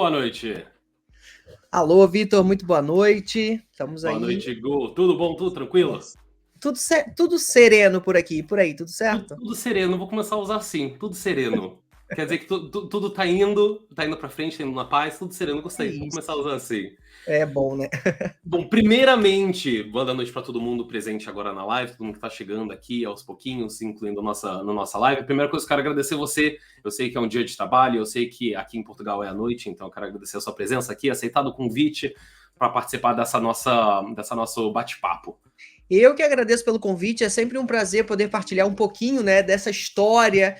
boa noite. Alô, Vitor, muito boa noite. Estamos aí. Boa noite, Gu. Tudo bom? Tudo tranquilo? Tudo sereno por aqui, por aí, tudo certo? Tudo sereno. Vou começar a usar assim, tudo sereno. Quer dizer que tudo tá indo pra frente, tá indo na paz, tudo sereno. Gostei. Vou começar a usar assim. É bom, né? Bom, primeiramente, boa noite para todo mundo presente agora na live, todo mundo que tá chegando aqui aos pouquinhos, incluindo na nossa live. Primeira coisa, eu quero agradecer você. Eu sei que é um dia de trabalho, eu sei que aqui em Portugal é a noite, então eu quero agradecer a sua presença aqui, aceitado o convite para participar dessa nosso bate-papo. Eu que agradeço pelo convite, é sempre um prazer poder partilhar um pouquinho, né, dessa história,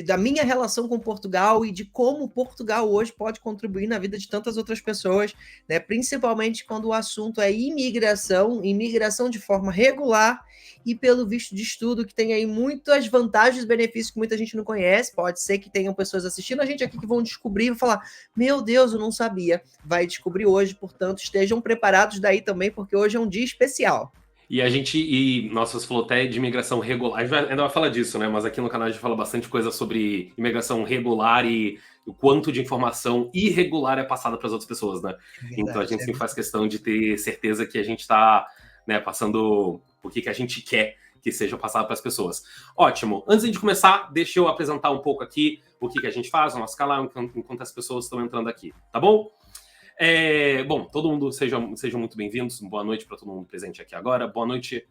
da minha relação com Portugal e de como Portugal hoje pode contribuir na vida de tantas outras pessoas, né, principalmente quando o assunto é imigração de forma regular e pelo visto de estudo, que tem aí muitas vantagens e benefícios que muita gente não conhece. Pode ser que tenham pessoas assistindo a gente aqui que vão descobrir e vão falar, meu Deus, eu não sabia. Vai descobrir hoje, portanto, estejam preparados daí também, porque hoje é um dia especial. Nossa, você falou até de imigração regular, a gente ainda vai falar disso, né? Mas aqui no canal a gente fala bastante coisa sobre imigração regular e o quanto de informação irregular é passada para as outras pessoas, né? Verdade, então a gente sempre faz questão de ter certeza que a gente está, né, passando o que a gente quer que seja passado para as pessoas. Ótimo. Antes de começar, deixa eu apresentar um pouco aqui o que a gente faz, o nosso canal, enquanto as pessoas estão entrando aqui, tá bom? Bom, todo mundo sejam muito bem-vindos. Boa noite para todo mundo presente aqui agora. Boa noite,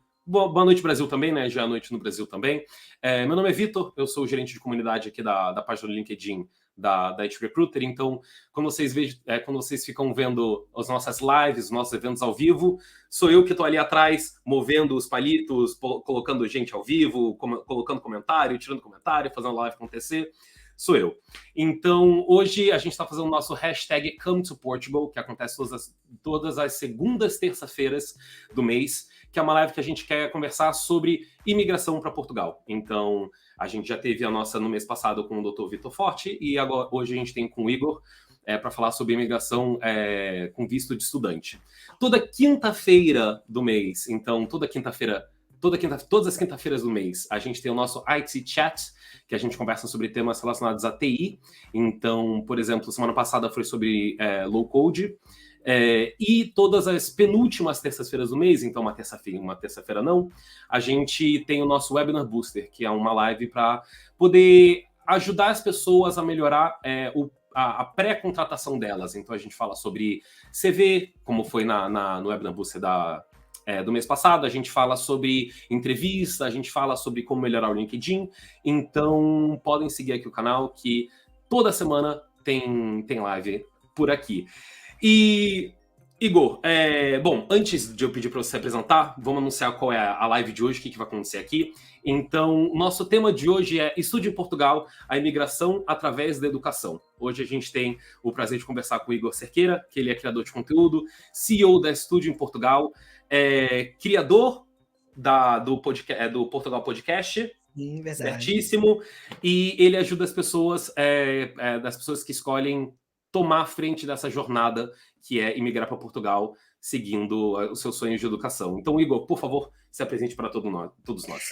Brasil também, né? Já é noite no Brasil também. Meu nome é Vitor, eu sou o gerente de comunidade aqui da página do LinkedIn da It Recruiter. Então, quando vocês ficam vendo as nossas lives, os nossos eventos ao vivo, sou eu que estou ali atrás, movendo os palitos, colocando gente ao vivo, colocando comentário, tirando comentário, fazendo a live acontecer. Sou eu. Então, hoje a gente está fazendo o nosso hashtag Come to Portugal, que acontece todas as segundas terça-feiras do mês, que é uma live que a gente quer conversar sobre imigração para Portugal. Então, a gente já teve a nossa no mês passado com o Dr. Vitor Forte e agora, hoje a gente tem com o Igor para falar sobre imigração com visto de estudante. Toda quinta-feira do mês, então todas as quinta-feiras do mês, a gente tem o nosso IT Chat, que a gente conversa sobre temas relacionados à TI. Então, por exemplo, semana passada foi sobre low code. E todas as penúltimas terças-feiras do mês, então uma terça-feira não, a gente tem o nosso Webinar Booster, que é uma live para poder ajudar as pessoas a melhorar a pré-contratação delas. Então a gente fala sobre CV, como foi no Webinar Booster do mês passado, a gente fala sobre entrevista, a gente fala sobre como melhorar o LinkedIn. Então, podem seguir aqui o canal, que toda semana tem live por aqui. E, Igor, bom, antes de eu pedir para você se apresentar, vamos anunciar qual é a live de hoje, o que vai acontecer aqui. Então, nosso tema de hoje é Estude em Portugal, a imigração através da educação. Hoje a gente tem o prazer de conversar com o Igor Cerqueira, que ele é criador de conteúdo, CEO da Estude em Portugal, criador do Portugal Podcast, Sim, verdade. Certíssimo, e ele ajuda as pessoas, das pessoas que escolhem tomar a frente dessa jornada que é imigrar para Portugal, seguindo os seus sonhos de educação. Então, Igor, por favor, se apresente para todos nós.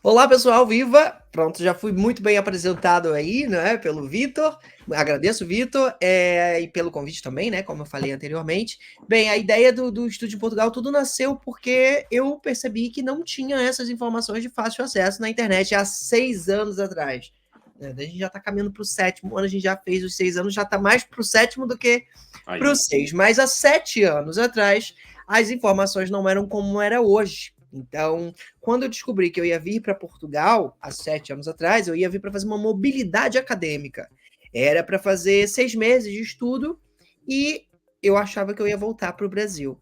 Olá, pessoal, viva! Pronto, já fui muito bem apresentado aí, né, pelo Vitor. Agradeço, Vitor, e pelo convite também, né, como eu falei anteriormente. Bem, a ideia do Estúdio em Portugal, tudo nasceu porque eu percebi que não tinha essas informações de fácil acesso na internet há 6 anos atrás. A gente já está caminhando para o 7º ano, a gente já fez os 6 anos, já está mais para o 7º do que para o 6. Mas há 7 anos atrás, as informações não eram como era hoje. Então, quando eu descobri que eu ia vir para Portugal, há 7 anos atrás, eu ia vir para fazer uma mobilidade acadêmica. Era para fazer 6 meses de estudo e eu achava que eu ia voltar para o Brasil.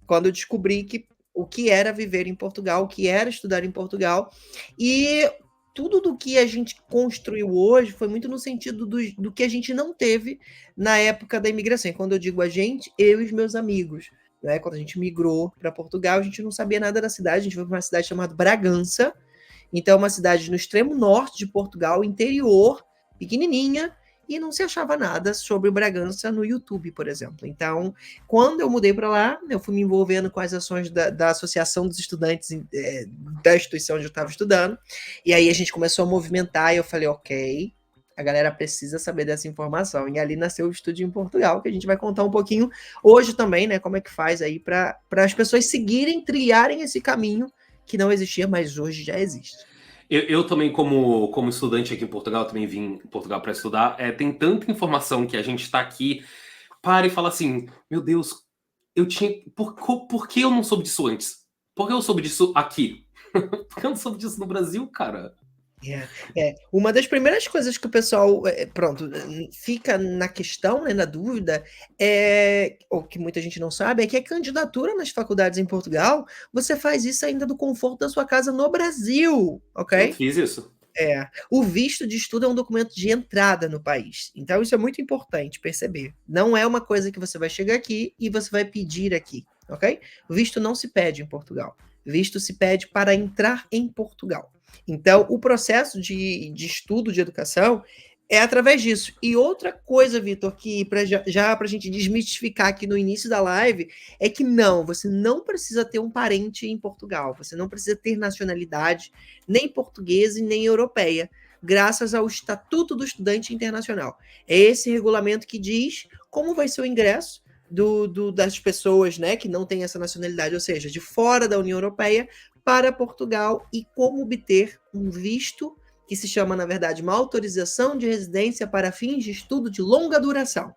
Quando eu descobri o que era viver em Portugal, o que era estudar em Portugal, e tudo do que a gente construiu hoje foi muito no sentido do que a gente não teve na época da imigração. E quando eu digo a gente, eu e os meus amigos. Né? Quando a gente migrou para Portugal, a gente não sabia nada da cidade, a gente foi para uma cidade chamada Bragança, então uma cidade no extremo norte de Portugal, interior, pequenininha, e não se achava nada sobre o Bragança no YouTube, por exemplo. Então, quando eu mudei para lá, eu fui me envolvendo com as ações da Associação dos Estudantes da instituição onde eu estava estudando, e aí a gente começou a movimentar, e eu falei, ok, A galera precisa saber dessa informação. E ali nasceu o Estúdio em Portugal, que a gente vai contar um pouquinho hoje também, né? Como é que faz aí para as pessoas seguirem, trilharem esse caminho que não existia, mas hoje já existe. Eu também, como estudante aqui em Portugal, também vim em Portugal para estudar. Tem tanta informação que a gente está aqui, para e fala assim: meu Deus, eu tinha. Por que eu não soube disso antes? Por que eu soube disso aqui? Por que eu não soube disso no Brasil, cara? Uma das primeiras coisas que o pessoal, fica na questão, né, na dúvida, ou que muita gente não sabe, é que a candidatura nas faculdades em Portugal, você faz isso ainda do conforto da sua casa no Brasil, Eu ok? fiz isso. O visto de estudo é um documento de entrada no país. Então, isso é muito importante perceber. Não é uma coisa que você vai chegar aqui e você vai pedir aqui, ok? O visto não se pede em Portugal. Visto se pede para entrar em Portugal. Então, o processo de estudo de educação é através disso. E outra coisa, Vitor, que já para a gente desmistificar aqui no início da live, é que não, você não precisa ter um parente em Portugal. Você não precisa ter nacionalidade nem portuguesa e nem europeia, graças ao Estatuto do Estudante Internacional. É esse regulamento que diz como vai ser o ingresso das pessoas, né, que não têm essa nacionalidade, ou seja, de fora da União Europeia, para Portugal, e como obter um visto, que se chama, na verdade, uma autorização de residência para fins de estudo de longa duração.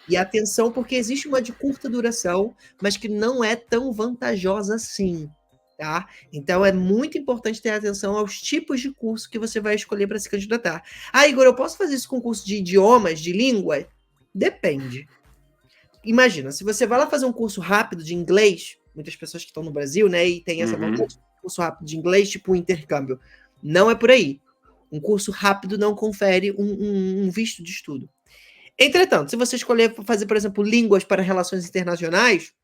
E atenção, porque existe uma de curta duração, mas que não é tão vantajosa assim. Tá? Então é muito importante ter atenção aos tipos de curso que você vai escolher para se candidatar. Ah, Igor, eu posso fazer isso com curso de idiomas, de língua? Depende. Imagina, se você vai lá fazer um curso rápido de inglês, muitas pessoas que estão no Brasil, né, e tem essa vontade de curso rápido de inglês, tipo um intercâmbio. Não é por aí. Um curso rápido não confere um visto de estudo. Entretanto, se você escolher fazer, por exemplo, línguas para relações internacionais,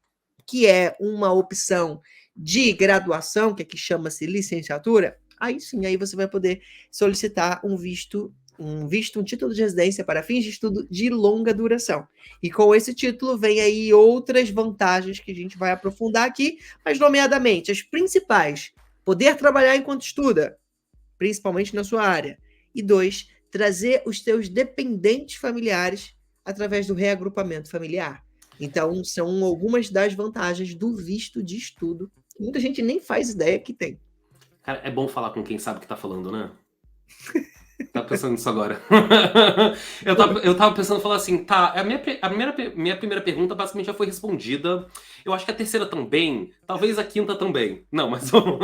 que é uma opção de graduação, que aqui chama-se licenciatura, aí sim, aí você vai poder solicitar um título de residência para fins de estudo de longa duração. E com esse título vem aí outras vantagens que a gente vai aprofundar aqui, mas nomeadamente as principais: poder trabalhar enquanto estuda, principalmente na sua área. E 2, trazer os teus dependentes familiares através do reagrupamento familiar. Então, são algumas das vantagens do visto de estudo, que muita gente nem faz ideia que tem. Cara, é bom falar com quem sabe o que tá falando, né? Tava pensando nisso agora. eu tava pensando, falar assim, tá, minha primeira pergunta basicamente já foi respondida. Eu acho que a terceira também, talvez a quinta também. Não, mas vamos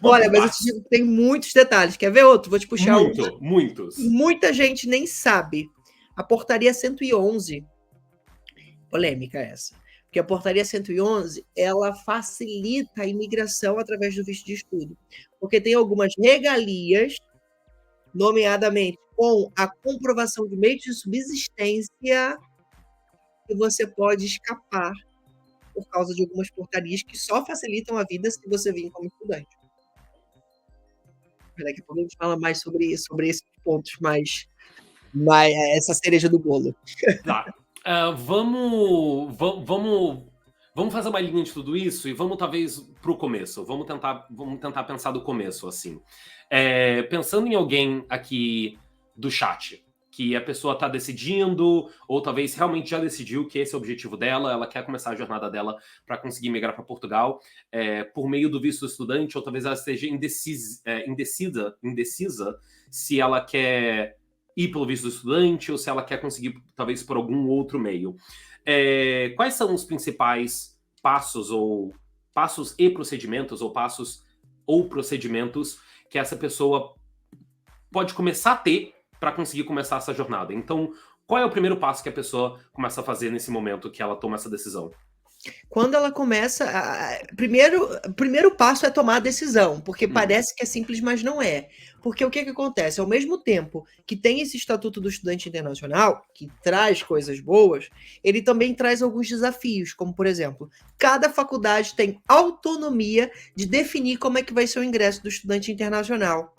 Olha, mas eu te digo que tem muitos detalhes. Quer ver outro? Vou te puxar muitos. Muita gente nem sabe. A portaria 111, polêmica essa, porque a portaria 111, ela facilita a imigração através do visto de estudo, porque tem algumas regalias, nomeadamente com a comprovação de meios de subsistência, que você pode escapar por causa de algumas portarias que só facilitam a vida se você vir como estudante. Daqui a pouco a gente fala mais sobre esses pontos, mais essa cereja do bolo. Tá. Vamos fazer uma linha de tudo isso e vamos talvez pro começo. Vamos tentar pensar do começo, assim. Pensando em alguém aqui do chat, que a pessoa tá decidindo, ou talvez realmente já decidiu que esse é o objetivo dela, ela quer começar a jornada dela para conseguir migrar para Portugal, por meio do visto estudante, ou talvez ela esteja indecisa se ela quer ir pelo visto do estudante ou se ela quer conseguir, talvez, por algum outro meio. Quais são os principais passos e procedimentos, ou procedimentos que essa pessoa pode começar a ter para conseguir começar essa jornada? Então, qual é o primeiro passo que a pessoa começa a fazer nesse momento que ela toma essa decisão? Quando ela começa, primeiro passo é tomar a decisão, porque parece que é simples, mas não é. Porque o que acontece? Ao mesmo tempo que tem esse Estatuto do Estudante Internacional, que traz coisas boas, ele também traz alguns desafios, como, por exemplo, cada faculdade tem autonomia de definir como é que vai ser o ingresso do estudante internacional.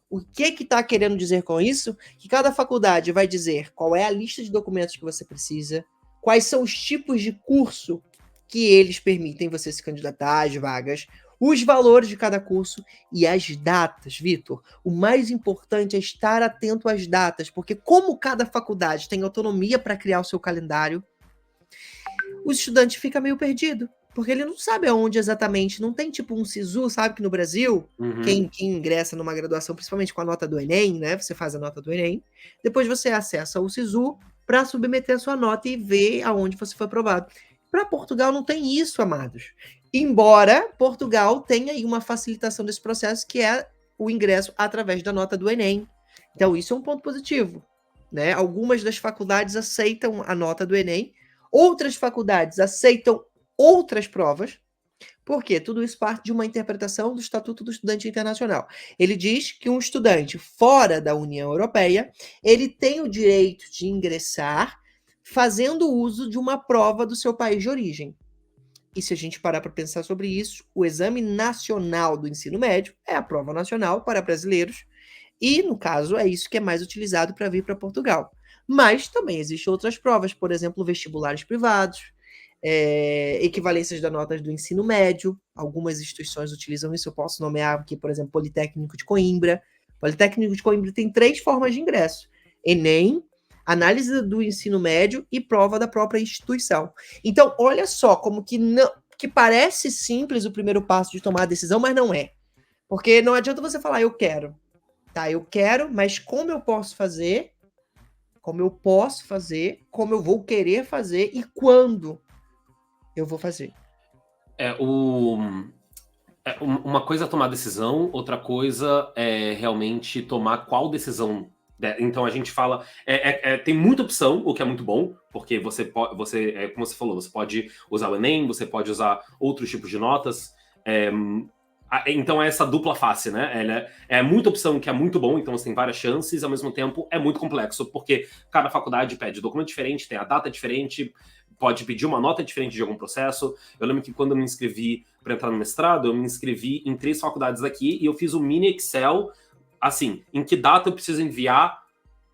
O que está querendo dizer com isso? Que cada faculdade vai dizer qual é a lista de documentos que você precisa, quais são os tipos de curso que eles permitem você se candidatar às vagas, os valores de cada curso e as datas, Vitor. O mais importante é estar atento às datas, porque como cada faculdade tem autonomia para criar o seu calendário, o estudante fica meio perdido, porque ele não sabe aonde exatamente, não tem tipo um SISU, sabe que no Brasil, quem ingressa numa graduação, principalmente com a nota do Enem, né, você faz a nota do Enem, depois você acessa o SISU para submeter a sua nota e ver aonde você foi aprovado. Para Portugal não tem isso, amados. Embora Portugal tenha aí uma facilitação desse processo, que é o ingresso através da nota do Enem. Então isso é um ponto positivo, né? Algumas das faculdades aceitam a nota do Enem, outras faculdades aceitam outras provas, porque tudo isso parte de uma interpretação do Estatuto do Estudante Internacional. Ele diz que um estudante fora da União Europeia, ele tem o direito de ingressar fazendo uso de uma prova do seu país de origem. E se a gente parar para pensar sobre isso, o Exame Nacional do Ensino Médio é a prova nacional para brasileiros, e, no caso, é isso que é mais utilizado para vir para Portugal. Mas também existem outras provas, por exemplo, vestibulares privados, equivalências das notas do ensino médio. Algumas instituições utilizam isso. Eu posso nomear aqui, por exemplo, Politécnico de Coimbra. Politécnico de Coimbra tem 3 formas de ingresso: Enem, análise do ensino médio e prova da própria instituição. Então, olha só como que, não, que parece simples o primeiro passo de tomar a decisão, mas não é. Porque não adianta você falar, eu quero. Tá, eu quero, mas como eu posso fazer, como eu vou querer fazer e quando eu vou fazer. Uma coisa é tomar decisão, outra coisa é realmente tomar qual decisão. Então a gente fala, tem muita opção, o que é muito bom, porque como você falou, você pode usar o Enem, você pode usar outros tipos de notas. Então é essa dupla face, né? É muita opção, que é muito bom, então você tem várias chances, ao mesmo tempo é muito complexo, porque cada faculdade pede documento diferente, tem a data diferente, pode pedir uma nota diferente de algum processo. Eu lembro que quando eu me inscrevi para entrar no mestrado, eu me inscrevi em 3 faculdades daqui e eu fiz um mini Excel, assim, em que data eu preciso enviar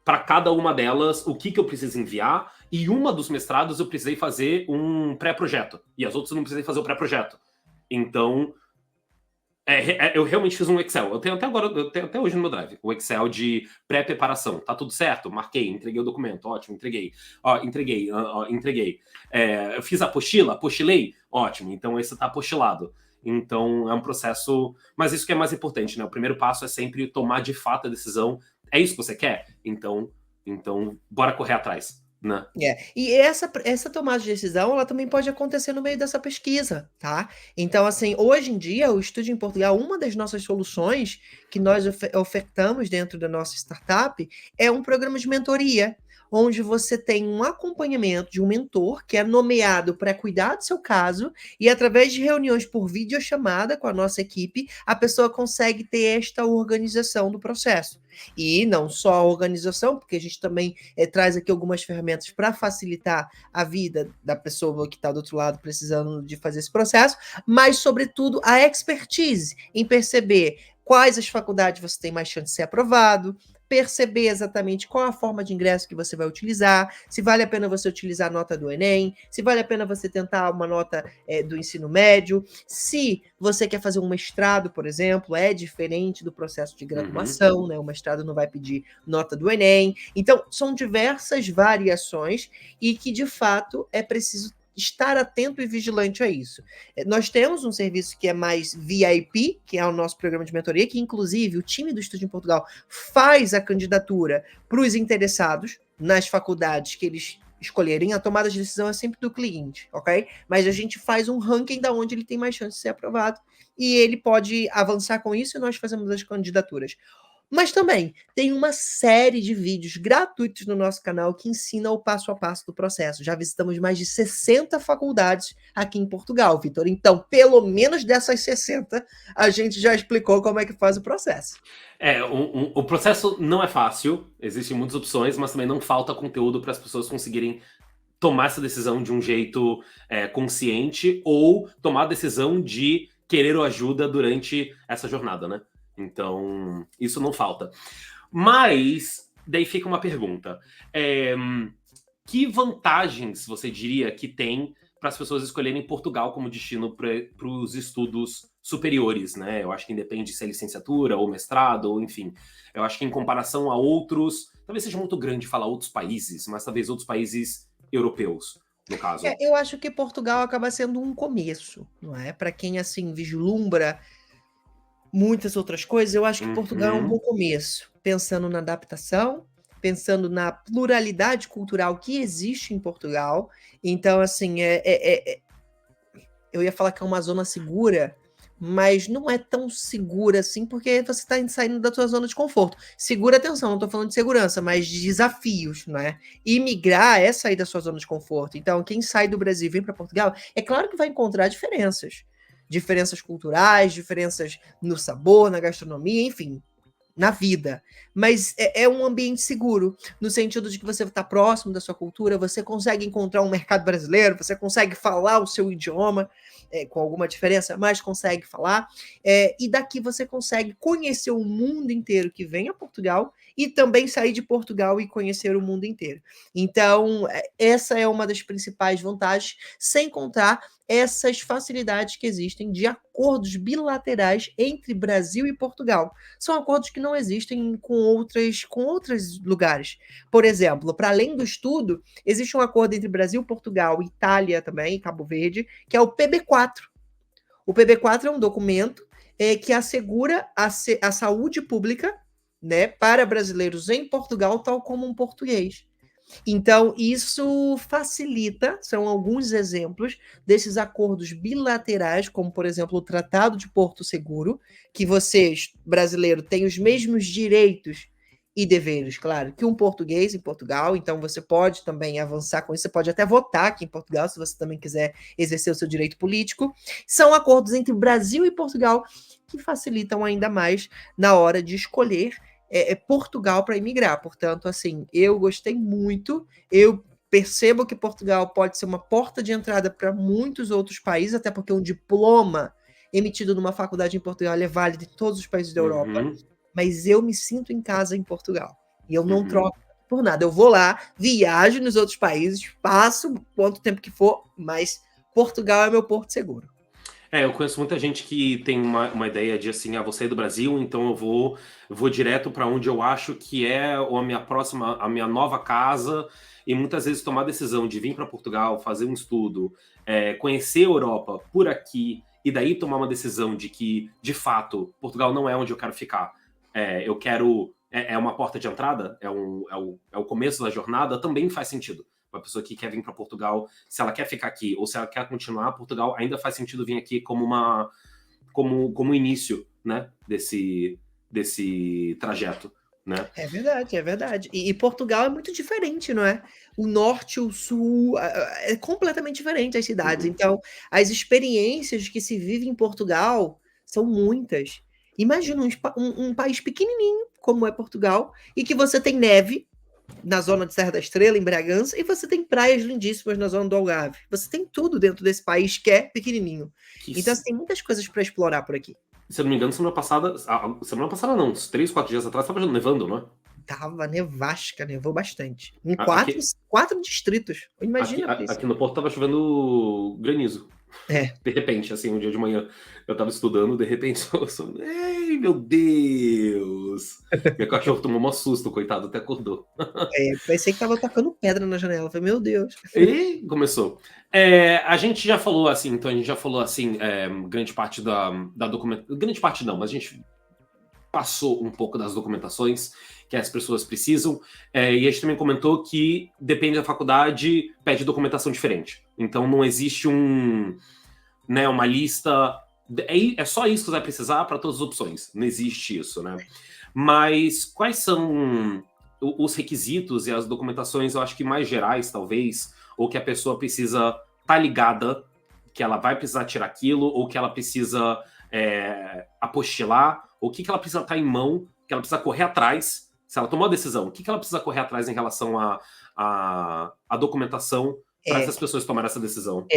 para cada uma delas, o que eu preciso enviar, e uma dos mestrados eu precisei fazer um pré-projeto, e as outras eu não precisei fazer o pré-projeto. Então, eu realmente fiz um Excel. Eu tenho até agora, eu tenho até hoje no meu Drive, o Excel de pré-preparação. Tá tudo certo? Marquei, entreguei o documento. Ótimo, entreguei. Entreguei. Eu fiz a apostila? Apostilei? Ótimo, então esse tá apostilado. Então é um processo... Mas isso que é mais importante, né? O primeiro passo é sempre tomar de fato a decisão. É isso que você quer? Então bora correr atrás. Né? E essa tomada de decisão, ela também pode acontecer no meio dessa pesquisa, tá? Então, assim, hoje em dia, o Estude em Portugal, uma das nossas soluções que nós ofertamos dentro da nossa startup é um programa de mentoria, onde você tem um acompanhamento de um mentor que é nomeado para cuidar do seu caso, e através de reuniões por videochamada com a nossa equipe, a pessoa consegue ter esta organização do processo. E não só a organização, porque a gente também traz aqui algumas ferramentas para facilitar a vida da pessoa que está do outro lado precisando de fazer esse processo, mas, sobretudo, a expertise em perceber quais as faculdades você tem mais chance de ser aprovado, perceber exatamente qual a forma de ingresso que você vai utilizar, se vale a pena você utilizar a nota do Enem, se vale a pena você tentar uma nota do ensino médio, se você quer fazer um mestrado, por exemplo, é diferente do processo de graduação, né? O mestrado não vai pedir nota do Enem. Então, são diversas variações e que, de fato, é preciso estar atento e vigilante a isso. Nós temos um serviço que é mais VIP, que é o nosso programa de mentoria, que inclusive o time do Estude em Portugal faz a candidatura para os interessados nas faculdades que eles escolherem. A tomada de decisão é sempre do cliente, ok? Mas a gente faz um ranking da onde ele tem mais chance de ser aprovado e ele pode avançar com isso e nós fazemos as candidaturas. Mas também tem uma série de vídeos gratuitos no nosso canal que ensina o passo a passo do processo. Já visitamos mais de 60 faculdades aqui em Portugal, Vitor. Então, pelo menos dessas 60, a gente já explicou como é que faz o processo. O processo não é fácil, existem muitas opções, mas também não falta conteúdo para as pessoas conseguirem tomar essa decisão de um jeito consciente ou tomar a decisão de querer ajuda durante essa jornada, né? Então, isso não falta. Mas, daí fica uma pergunta. Que vantagens você diria que tem para as pessoas escolherem Portugal como destino para os estudos superiores, né? Eu acho que independe se é licenciatura ou mestrado, ou enfim. Eu acho que em comparação a outros, talvez seja muito grande falar outros países, mas talvez outros países europeus, no caso. Eu acho que Portugal acaba sendo um começo, não é? Para quem assim vislumbra muitas outras coisas, eu acho que Portugal é um bom começo, pensando na adaptação, pensando na pluralidade cultural que existe em Portugal. Então, assim, eu ia falar que é uma zona segura, mas não é tão segura assim, porque você está saindo da sua zona de conforto. Segura, atenção, não estou falando de segurança, mas de desafios, né? Imigrar é sair da sua zona de conforto. Então, quem sai do Brasil e vem para Portugal, é claro que vai encontrar diferenças. Diferenças culturais, diferenças no sabor, na gastronomia, enfim, na vida. Mas é um ambiente seguro, no sentido de que você está próximo da sua cultura, você consegue encontrar um mercado brasileiro, você consegue falar o seu idioma, com alguma diferença, mas consegue falar. E daqui você consegue conhecer o mundo inteiro que vem a Portugal e também sair de Portugal e conhecer o mundo inteiro. Então, essa é uma das principais vantagens, sem contar essas facilidades que existem de acordos bilaterais entre Brasil e Portugal. São acordos que não existem com outros lugares. Por exemplo, para além do estudo, existe um acordo entre Brasil, Portugal, Itália também, Cabo Verde, que é o PB4. O PB4 é um documento que assegura a saúde pública, né, para brasileiros em Portugal, tal como um português. Então, isso facilita, são alguns exemplos desses acordos bilaterais, como, por exemplo, o Tratado de Porto Seguro, que vocês, brasileiro, têm os mesmos direitos e deveres, claro, que um português em Portugal, então você pode também avançar com isso, você pode até votar aqui em Portugal, se você também quiser exercer o seu direito político. São acordos entre Brasil e Portugal que facilitam ainda mais na hora de escolher Portugal para imigrar. Portanto, assim, eu gostei muito, eu percebo que Portugal pode ser uma porta de entrada para muitos outros países, até porque um diploma emitido numa faculdade em Portugal é válido em todos os países da Europa, mas eu me sinto em casa em Portugal, e eu não troco por nada. Eu vou lá, viajo nos outros países, passo quanto tempo que for, mas Portugal é meu porto seguro. Eu conheço muita gente que tem uma ideia de assim, vou sair do Brasil, então eu vou direto para onde eu acho que é a minha nova casa, e muitas vezes tomar a decisão de vir para Portugal, fazer um estudo, conhecer a Europa por aqui, e daí tomar uma decisão de que, de fato, Portugal não é onde eu quero ficar. Eu quero. É uma porta de entrada, é o começo da jornada, também faz sentido. Uma pessoa que quer vir para Portugal, se ela quer ficar aqui ou se ela quer continuar, Portugal ainda faz sentido vir aqui como início, né, desse trajeto, né? É verdade, é verdade. E Portugal é muito diferente, não é? O norte, o sul, é completamente diferente as cidades. Então, as experiências que se vive em Portugal são muitas. Imagina um país pequenininho, como é Portugal, e que você tem neve, na zona de Serra da Estrela, em Bragança, e você tem praias lindíssimas na zona do Algarve. Você tem tudo dentro desse país que é pequenininho. Então, assim, tem muitas coisas para explorar por aqui. Se eu não me engano, semana passada não, uns 3, 4 dias atrás, estava nevando, não é? Tava nevasca, nevou bastante. Em Aqui, 4 distritos. Imagina aqui no Porto estava chovendo granizo. É. De repente, assim, um dia de manhã eu tava estudando, de repente ei, meu Deus! Meu cachorro tomou um susto, coitado, até acordou. Pensei que tava tacando pedra na janela. Falei, meu Deus. E começou. A gente já falou assim, grande parte da documentação. Grande parte não, mas a gente passou um pouco das documentações que as pessoas precisam. E a gente também comentou que depende da faculdade, pede documentação diferente. Então não existe uma lista. É só isso que você vai precisar para todas as opções. Não existe isso, né? Mas quais são os requisitos e as documentações, eu acho que mais gerais, talvez, ou que a pessoa precisa estar ligada, que ela vai precisar tirar aquilo, ou que ela precisa apostilar, ou o que ela precisa estar em mão, que ela precisa correr atrás. Se ela tomou a decisão, o que ela precisa correr atrás em relação à documentação para essas pessoas tomarem essa decisão?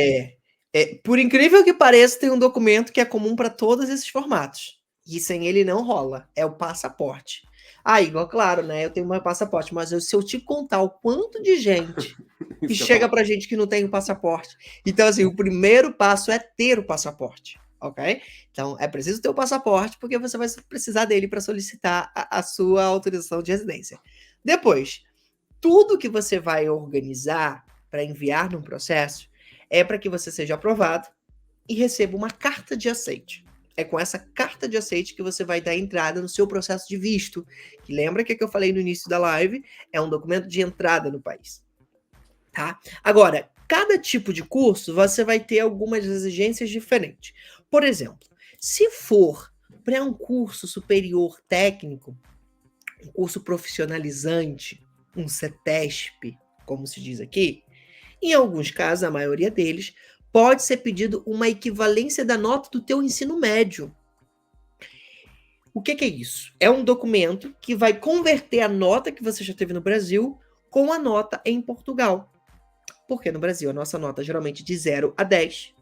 Por incrível que pareça, tem um documento que é comum para todos esses formatos. E sem ele não rola. É o passaporte. Igor, claro, né? Eu tenho meu passaporte, mas se eu te contar o quanto de gente que Isso que eu chega falo. pra gente que não tem o passaporte. Então, assim, o primeiro passo é ter o passaporte, ok? Então, é preciso ter o passaporte, porque você vai precisar dele para solicitar a sua autorização de residência. Depois, tudo que você vai organizar para enviar num processo é para que você seja aprovado e receba uma carta de aceite. É com essa carta de aceite que você vai dar entrada no seu processo de visto. Que lembra que eu falei no início da live? É um documento de entrada no país. Tá? Agora, cada tipo de curso você vai ter algumas exigências diferentes. Por exemplo, se for para um curso superior técnico, um curso profissionalizante, um CETESP, como se diz aqui, em alguns casos, a maioria deles, pode ser pedido uma equivalência da nota do teu ensino médio. O que é isso? É um documento que vai converter a nota que você já teve no Brasil com a nota em Portugal. Porque no Brasil a nossa nota geralmente de 0 a 10.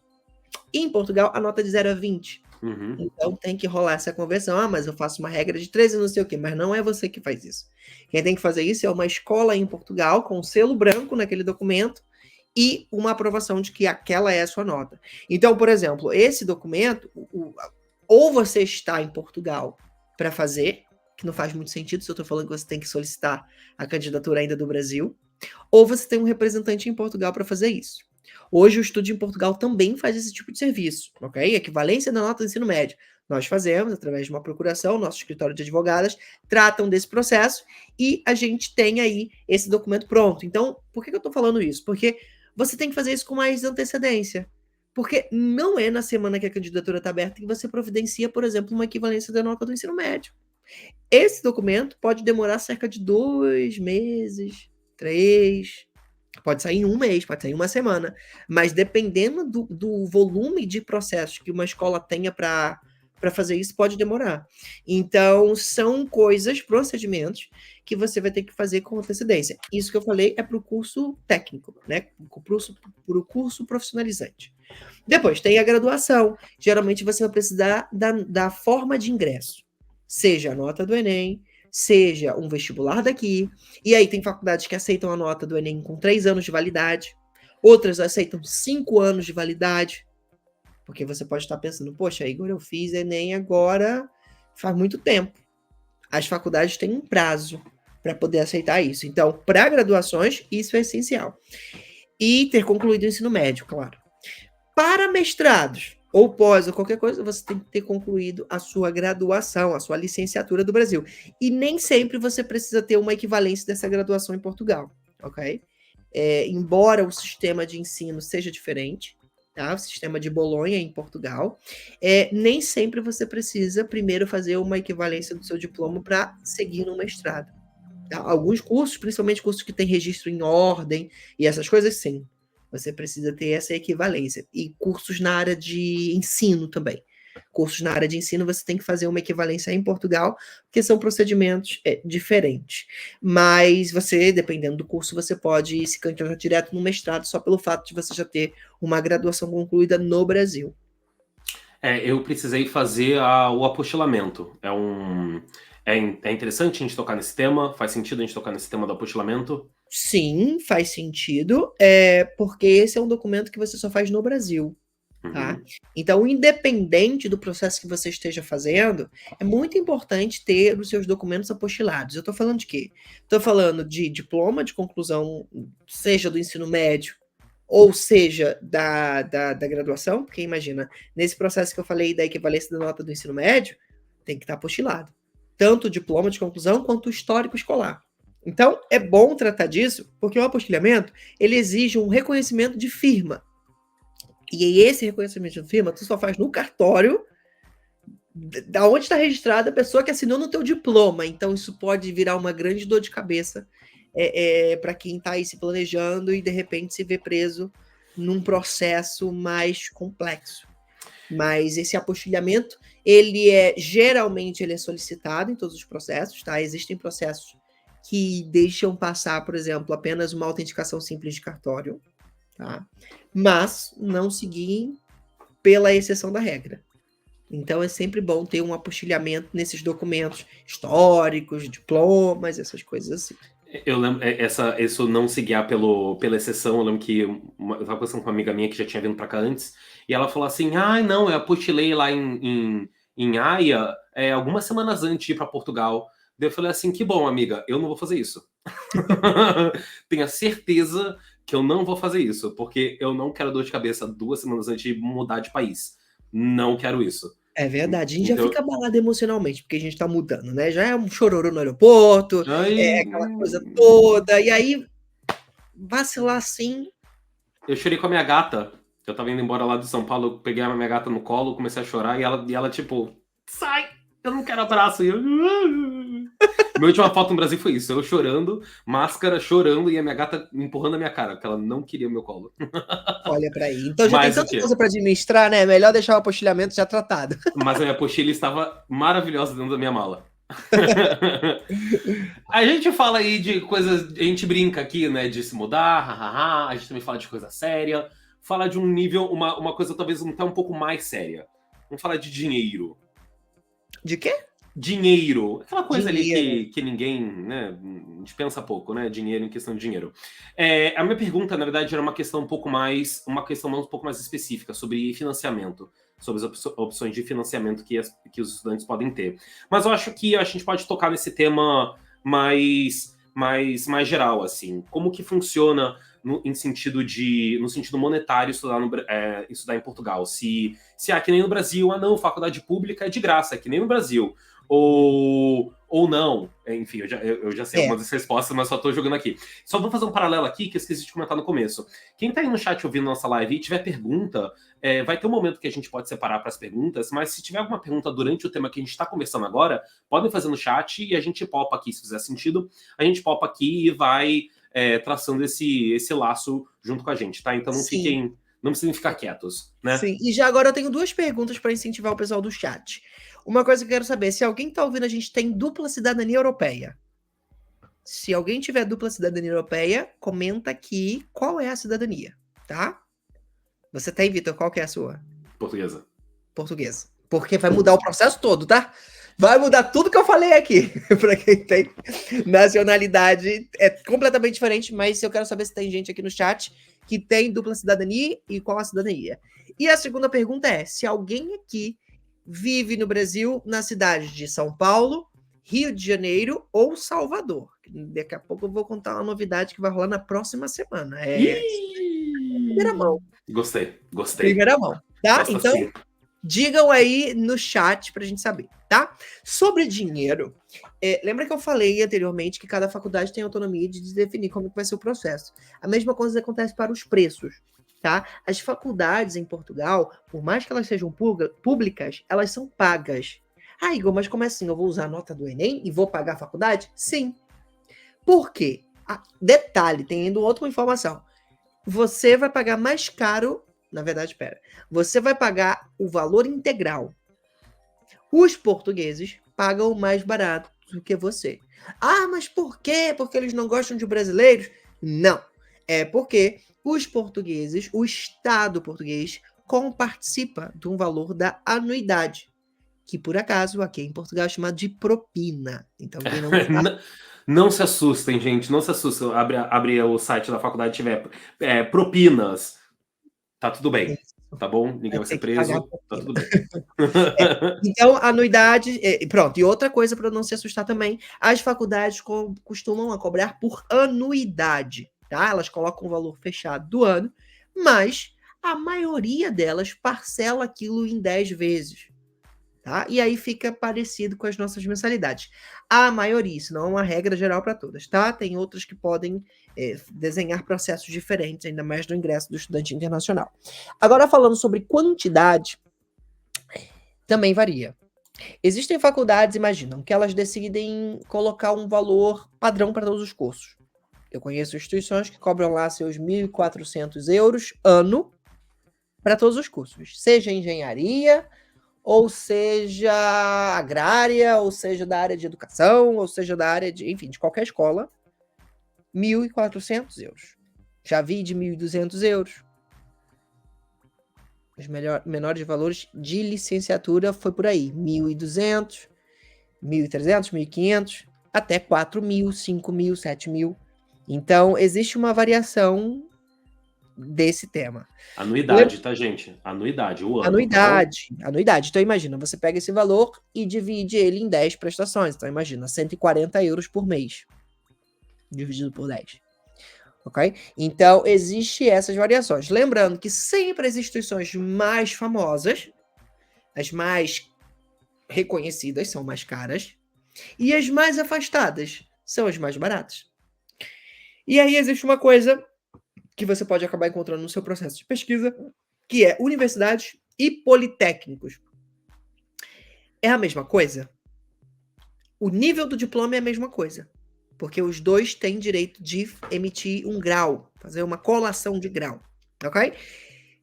E em Portugal a nota de 0 a 20. Uhum. Então tem que rolar essa conversão. Mas eu faço uma regra de 13 não sei o quê. Mas não é você que faz isso. Quem tem que fazer isso é uma escola em Portugal com um selo branco naquele documento e uma aprovação de que aquela é a sua nota. Então, por exemplo, esse documento, ou você está em Portugal para fazer, que não faz muito sentido se eu estou falando que você tem que solicitar a candidatura ainda do Brasil, ou você tem um representante em Portugal para fazer isso. Hoje o Estude em Portugal também faz esse tipo de serviço, ok? Equivalência da nota do ensino médio. Nós fazemos, através de uma procuração, nosso escritório de advogadas tratam desse processo e a gente tem aí esse documento pronto. Então, por que eu estou falando isso? Porque você tem que fazer isso com mais antecedência. Porque não é na semana que a candidatura está aberta que você providencia, por exemplo, uma equivalência da nota do ensino médio. Esse documento pode demorar cerca de 2 meses, 3, pode sair em um mês, pode sair em uma semana, mas dependendo do volume de processos que uma escola tenha para fazer isso, pode demorar. Então, são coisas, procedimentos, que você vai ter que fazer com antecedência. Isso que eu falei é para o curso técnico, né? Para o curso profissionalizante. Depois, tem a graduação. Geralmente, você vai precisar da forma de ingresso. Seja a nota do Enem, seja um vestibular daqui. E aí tem faculdades que aceitam a nota do Enem com 3 anos de validade. Outras aceitam 5 anos de validade. Porque você pode estar pensando, poxa, Igor, eu fiz Enem agora faz muito tempo. As faculdades têm um prazo para poder aceitar isso. Então, para graduações, isso é essencial. E ter concluído o ensino médio, claro. Para mestrados, ou pós, ou qualquer coisa, você tem que ter concluído a sua graduação, a sua licenciatura do Brasil. E nem sempre você precisa ter uma equivalência dessa graduação em Portugal, ok? Embora o sistema de ensino seja diferente, tá? O sistema de Bolonha em Portugal, nem sempre você precisa primeiro fazer uma equivalência do seu diploma para seguir no mestrado. Tá? Alguns cursos, principalmente cursos que têm registro em ordem e essas coisas, sim. Você precisa ter essa equivalência. E cursos na área de ensino também. Cursos na área de ensino você tem que fazer uma equivalência em Portugal, porque são procedimentos diferentes. Mas você, dependendo do curso, você pode se candidatar direto no mestrado só pelo fato de você já ter uma graduação concluída no Brasil. Eu precisei fazer o apostilamento. É interessante a gente tocar nesse tema? Faz sentido a gente tocar nesse tema do apostilamento? Sim, faz sentido, porque esse é um documento que você só faz no Brasil. Tá? Uhum. Então, independente do processo que você esteja fazendo, é muito importante ter os seus documentos apostilados. Eu estou falando de quê? Estou falando de diploma de conclusão, seja do ensino médio, ou seja, da graduação, porque imagina, nesse processo que eu falei da equivalência da nota do ensino médio, tem que estar apostilado. Tanto o diploma de conclusão quanto o histórico escolar. Então, é bom tratar disso, porque o apostilhamento, ele exige um reconhecimento de firma. E esse reconhecimento de firma, tu só faz no cartório da onde está registrada a pessoa que assinou no teu diploma. Então, isso pode virar uma grande dor de cabeça para quem está aí se planejando e, de repente, se vê preso num processo mais complexo. Mas esse apostilhamento, geralmente ele é solicitado em todos os processos, tá? Existem processos que deixam passar, por exemplo, apenas uma autenticação simples de cartório, tá? Mas não seguir pela exceção da regra. Então é sempre bom ter um apostilhamento nesses documentos históricos, diplomas, essas coisas assim. Eu lembro, isso não se guiar pela exceção, eu lembro que eu tava conversando com uma amiga minha que já tinha vindo pra cá antes, e ela falou assim, não, eu apostilei lá em Haia algumas semanas antes de ir pra Portugal. Daí eu falei assim, que bom, amiga, eu não vou fazer isso. Tenha certeza que eu não vou fazer isso, porque eu não quero dor de cabeça 2 semanas antes de mudar de país. Não quero isso. É verdade, a gente já Então, fica abalado emocionalmente, porque a gente tá mudando, né? Já é um chororô no aeroporto, aí, aquela coisa toda, e aí vacilar assim. eu chorei com a minha gata. Eu tava indo embora lá de São Paulo, eu peguei a minha gata no colo, comecei a chorar e ela tipo, sai! Eu não quero abraço. E eu... Minha última foto no Brasil foi isso. Eu chorando, máscara, chorando e a minha gata empurrando a minha cara, porque ela não queria o meu colo. Olha pra aí. Então já tem Mas o tanta quê? coisa pra administrar, né? Melhor deixar o apostilhamento já tratado. Mas a minha pochila estava maravilhosa dentro da minha mala. A gente fala aí de coisas. A gente brinca aqui, né? De se mudar, hahaha. A gente também fala de coisa séria. Fala de um nível, uma coisa talvez até um pouco mais séria. Vamos falar de dinheiro. De quê? Dinheiro. Aquela coisa ali Dinheiro. que ninguém, né? A gente pensa pouco, né? Dinheiro em questão de dinheiro. A minha pergunta, na verdade, era uma questão um pouco mais. Uma questão um pouco mais específica sobre financiamento. Sobre as opções de financiamento que os estudantes podem ter. Mas eu acho que a gente pode tocar nesse tema mais geral, assim. Como que funciona no sentido monetário estudar em Portugal? Se que nem no Brasil, não, faculdade pública é de graça, é que nem no Brasil. Ou não. Enfim, eu já sei algumas das respostas, mas só tô jogando aqui. Só vou fazer um paralelo aqui que eu esqueci de comentar no começo. Quem tá aí no chat ouvindo nossa live e tiver pergunta, vai ter um momento que a gente pode separar para as perguntas, mas se tiver alguma pergunta durante o tema que a gente está conversando agora, podem fazer no chat e a gente popa aqui, se fizer sentido. A gente popa aqui e vai traçando esse laço junto com a gente, tá? Então não precisem ficar quietos, né? Sim, e já agora eu tenho 2 perguntas para incentivar o pessoal do chat. Uma coisa que eu quero saber, se alguém tá ouvindo a gente tem dupla cidadania europeia. Se alguém tiver dupla cidadania europeia, comenta aqui qual é a cidadania, tá? Você tem, Vitor? Qual que é a sua? Portuguesa. Portuguesa. Porque vai mudar o processo todo, tá? Vai mudar tudo que eu falei aqui. Para quem tem nacionalidade, é completamente diferente, mas eu quero saber se tem gente aqui no chat que tem dupla cidadania e qual a cidadania. E a segunda pergunta é, se alguém aqui vive no Brasil, na cidade de São Paulo, Rio de Janeiro ou Salvador. Daqui a pouco eu vou contar uma novidade que vai rolar na próxima semana. Primeira mão. Gostei. Primeira mão, tá? Gosto Então, assim. digam aí no chat pra gente saber, tá? Sobre dinheiro, lembra que eu falei anteriormente que cada faculdade tem autonomia de definir como vai ser o processo. A mesma coisa acontece para os preços, tá? As faculdades em Portugal, por mais que elas sejam públicas, elas são pagas. Ah, Igor, mas como assim? Eu vou usar a nota do Enem e vou pagar a faculdade? Sim. Por quê? Detalhe, tem ainda outra informação. Você vai pagar mais caro. Na verdade, você vai pagar o valor integral. Os portugueses pagam mais barato do que você. Ah, mas por quê? Porque eles não gostam de brasileiros? Não. É porque os portugueses, o Estado português, comparticipa de um valor da anuidade, que por acaso aqui em Portugal é chamado de propina. Então, quem não sabe... Não se assustem, gente. Não se assustem. Abre o site da faculdade e tiver propinas. Tá tudo bem. Tá bom? Ninguém vai ser preso. Tá tudo bem. Então, anuidade... pronto. E outra coisa para não se assustar também. As faculdades costumam cobrar por anuidade. Tá? Elas colocam o valor fechado do ano, mas a maioria delas parcela aquilo em 10 vezes. Tá? E aí fica parecido com as nossas mensalidades. A maioria, isso não é uma regra geral para todas, tá? Tem outras que podem desenhar processos diferentes, ainda mais no ingresso do estudante internacional. Agora, falando sobre quantidade, também varia. Existem faculdades, imaginam, que elas decidem colocar um valor padrão para todos os cursos. Eu conheço instituições que cobram lá seus 1.400 euros ano para todos os cursos, seja engenharia, ou seja agrária, ou seja da área de educação, ou seja da área de, enfim, de qualquer escola, 1.400 euros. Já vi de 1.200 euros. Os menores valores de licenciatura foi por aí, 1.200, 1.300, 1.500, até 4.000, 5.000, 7.000. Então, existe uma variação desse tema. Anuidade, tá, gente? Anuidade, o ano. Anuidade. Então, imagina, você pega esse valor e divide ele em 10 prestações. Então, imagina, 140 euros por mês, dividido por 10. Ok? Então, existem essas variações. Lembrando que sempre as instituições mais famosas, as mais reconhecidas, são mais caras, e as mais afastadas são as mais baratas. E aí existe uma coisa que você pode acabar encontrando no seu processo de pesquisa, que é universidades e politécnicos. É a mesma coisa? O nível do diploma é a mesma coisa, porque os dois têm direito de emitir um grau, fazer uma colação de grau, ok?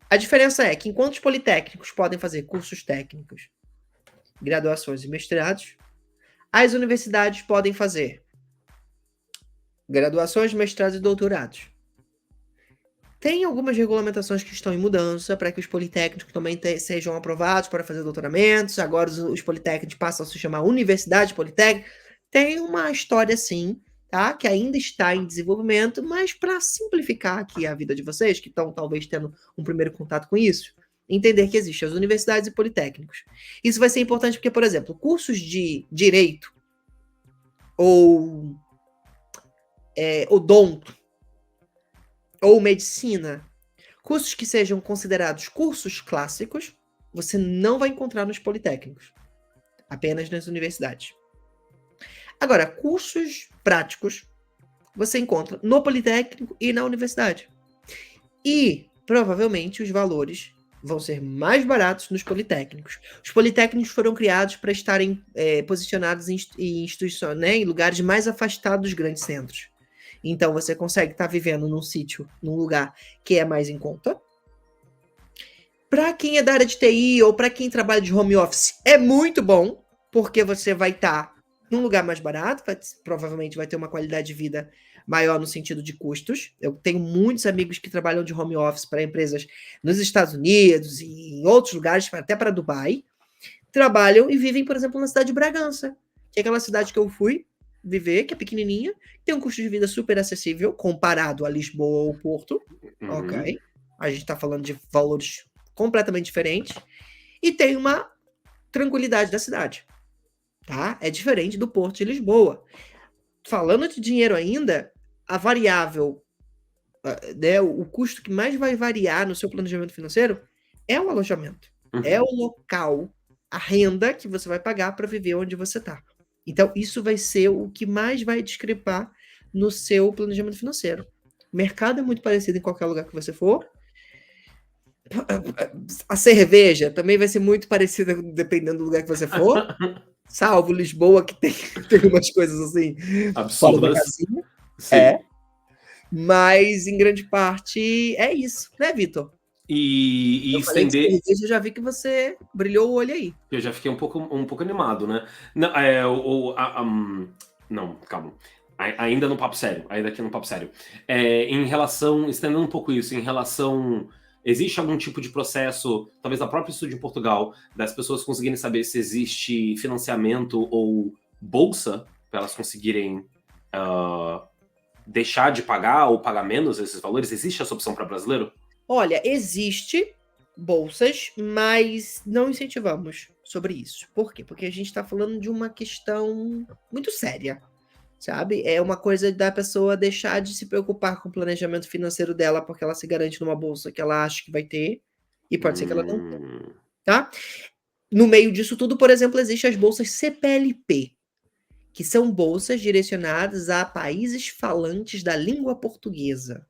A diferença é que enquanto os politécnicos podem fazer cursos técnicos, graduações e mestrados, as universidades podem fazer graduações, mestrados e doutorados. Tem algumas regulamentações que estão em mudança para que os politécnicos também sejam aprovados para fazer doutoramentos. Agora os politécnicos passam a se chamar Universidade Politécnica. Tem uma história assim, tá? Que ainda está em desenvolvimento, mas para simplificar aqui a vida de vocês, que estão talvez tendo um primeiro contato com isso, entender que existem as universidades e politécnicos. Isso vai ser importante porque, por exemplo, cursos de direito ou odonto, ou medicina, cursos que sejam considerados cursos clássicos, você não vai encontrar nos politécnicos, apenas nas universidades. Agora, cursos práticos, você encontra no politécnico e na universidade. E, provavelmente, os valores vão ser mais baratos nos politécnicos. Os politécnicos foram criados para estarem posicionados em instituições, né, em lugares mais afastados dos grandes centros. Então, você consegue estar vivendo num sítio, num lugar que é mais em conta. Para quem é da área de TI ou para quem trabalha de home office, é muito bom, porque você vai estar num lugar mais barato, provavelmente vai ter uma qualidade de vida maior no sentido de custos. Eu tenho muitos amigos que trabalham de home office para empresas nos Estados Unidos e em outros lugares, até para Dubai. Trabalham e vivem, por exemplo, na cidade de Bragança, que é aquela cidade que eu fui viver, que é pequenininha, tem um custo de vida super acessível comparado a Lisboa ou Porto, ok? A gente está falando de valores completamente diferentes e tem uma tranquilidade da cidade, tá? É diferente do Porto de Lisboa. Falando de dinheiro ainda, a variável, né, o custo que mais vai variar no seu planejamento financeiro é o alojamento, é o local, a renda que você vai pagar para viver onde você está. Então, isso vai ser o que mais vai discrepar no seu planejamento financeiro. O mercado é muito parecido em qualquer lugar que você for. A cerveja também vai ser muito parecida dependendo do lugar que você for. Salvo Lisboa, que tem umas coisas assim absurdas. Sim. Mas, em grande parte, é isso, né, Vitor? E estender. Eu já vi que você brilhou o olho aí. Eu já fiquei um pouco animado, né? Não, não, calma. Ainda no papo sério. Ainda aqui no papo sério. Em relação, estendendo um pouco isso, em relação. Existe algum tipo de processo, talvez na própria Estúdio em Portugal, das pessoas conseguirem saber se existe financiamento ou bolsa para elas conseguirem deixar de pagar ou pagar menos esses valores? Existe essa opção para brasileiro? Olha, existe bolsas, mas não incentivamos sobre isso. Por quê? Porque a gente está falando de uma questão muito séria, sabe? É uma coisa da pessoa deixar de se preocupar com o planejamento financeiro dela porque ela se garante numa bolsa que ela acha que vai ter e pode ser que ela não tenha, tá? No meio disso tudo, por exemplo, existem as bolsas CPLP, que são bolsas direcionadas a países falantes da língua portuguesa.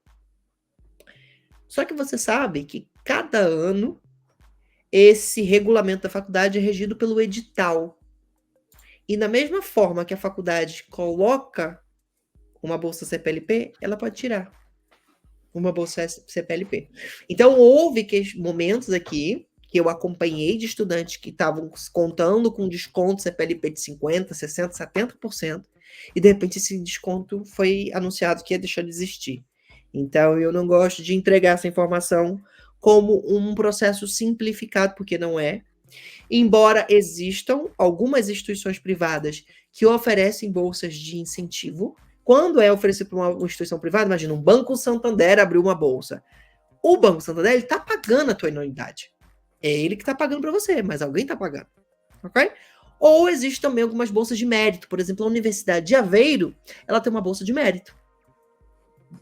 Só que você sabe que cada ano esse regulamento da faculdade é regido pelo edital. E da mesma forma que a faculdade coloca uma bolsa CPLP, ela pode tirar uma bolsa CPLP. Então, houve momentos aqui que eu acompanhei de estudantes que estavam contando com desconto CPLP de 50%, 60%, 70%, e de repente esse desconto foi anunciado que ia deixar de existir. Então, eu não gosto de entregar essa informação como um processo simplificado, porque não é. Embora existam algumas instituições privadas que oferecem bolsas de incentivo, quando é oferecido por uma instituição privada, imagina, um Banco Santander abriu uma bolsa. O Banco Santander está pagando a tua anuidade. É ele que está pagando para você, mas alguém está pagando. Ok? Ou existe também algumas bolsas de mérito. Por exemplo, a Universidade de Aveiro, ela tem uma bolsa de mérito.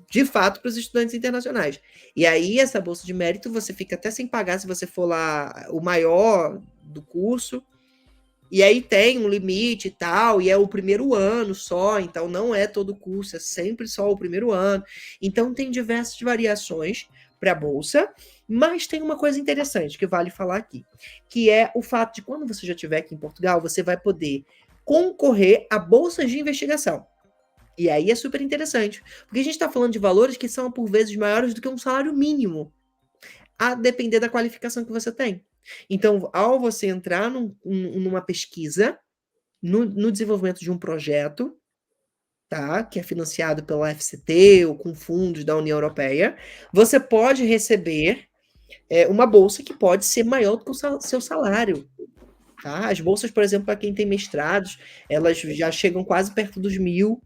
De fato, para os estudantes internacionais. E aí, essa bolsa de mérito, você fica até sem pagar se você for lá o maior do curso. E aí tem um limite e tal, e é o primeiro ano só, então não é todo o curso, é sempre só o primeiro ano. Então tem diversas variações para a bolsa, mas tem uma coisa interessante que vale falar aqui, que é o fato de quando você já estiver aqui em Portugal, você vai poder concorrer a bolsas de investigação. E aí é super interessante, porque a gente está falando de valores que são por vezes maiores do que um salário mínimo, a depender da qualificação que você tem. Então, ao você entrar numa pesquisa, no desenvolvimento de um projeto, tá, que é financiado pela FCT ou com fundos da União Europeia, você pode receber uma bolsa que pode ser maior do que o seu salário. Tá? As bolsas, por exemplo, para quem tem mestrados, elas já chegam quase perto dos 1.000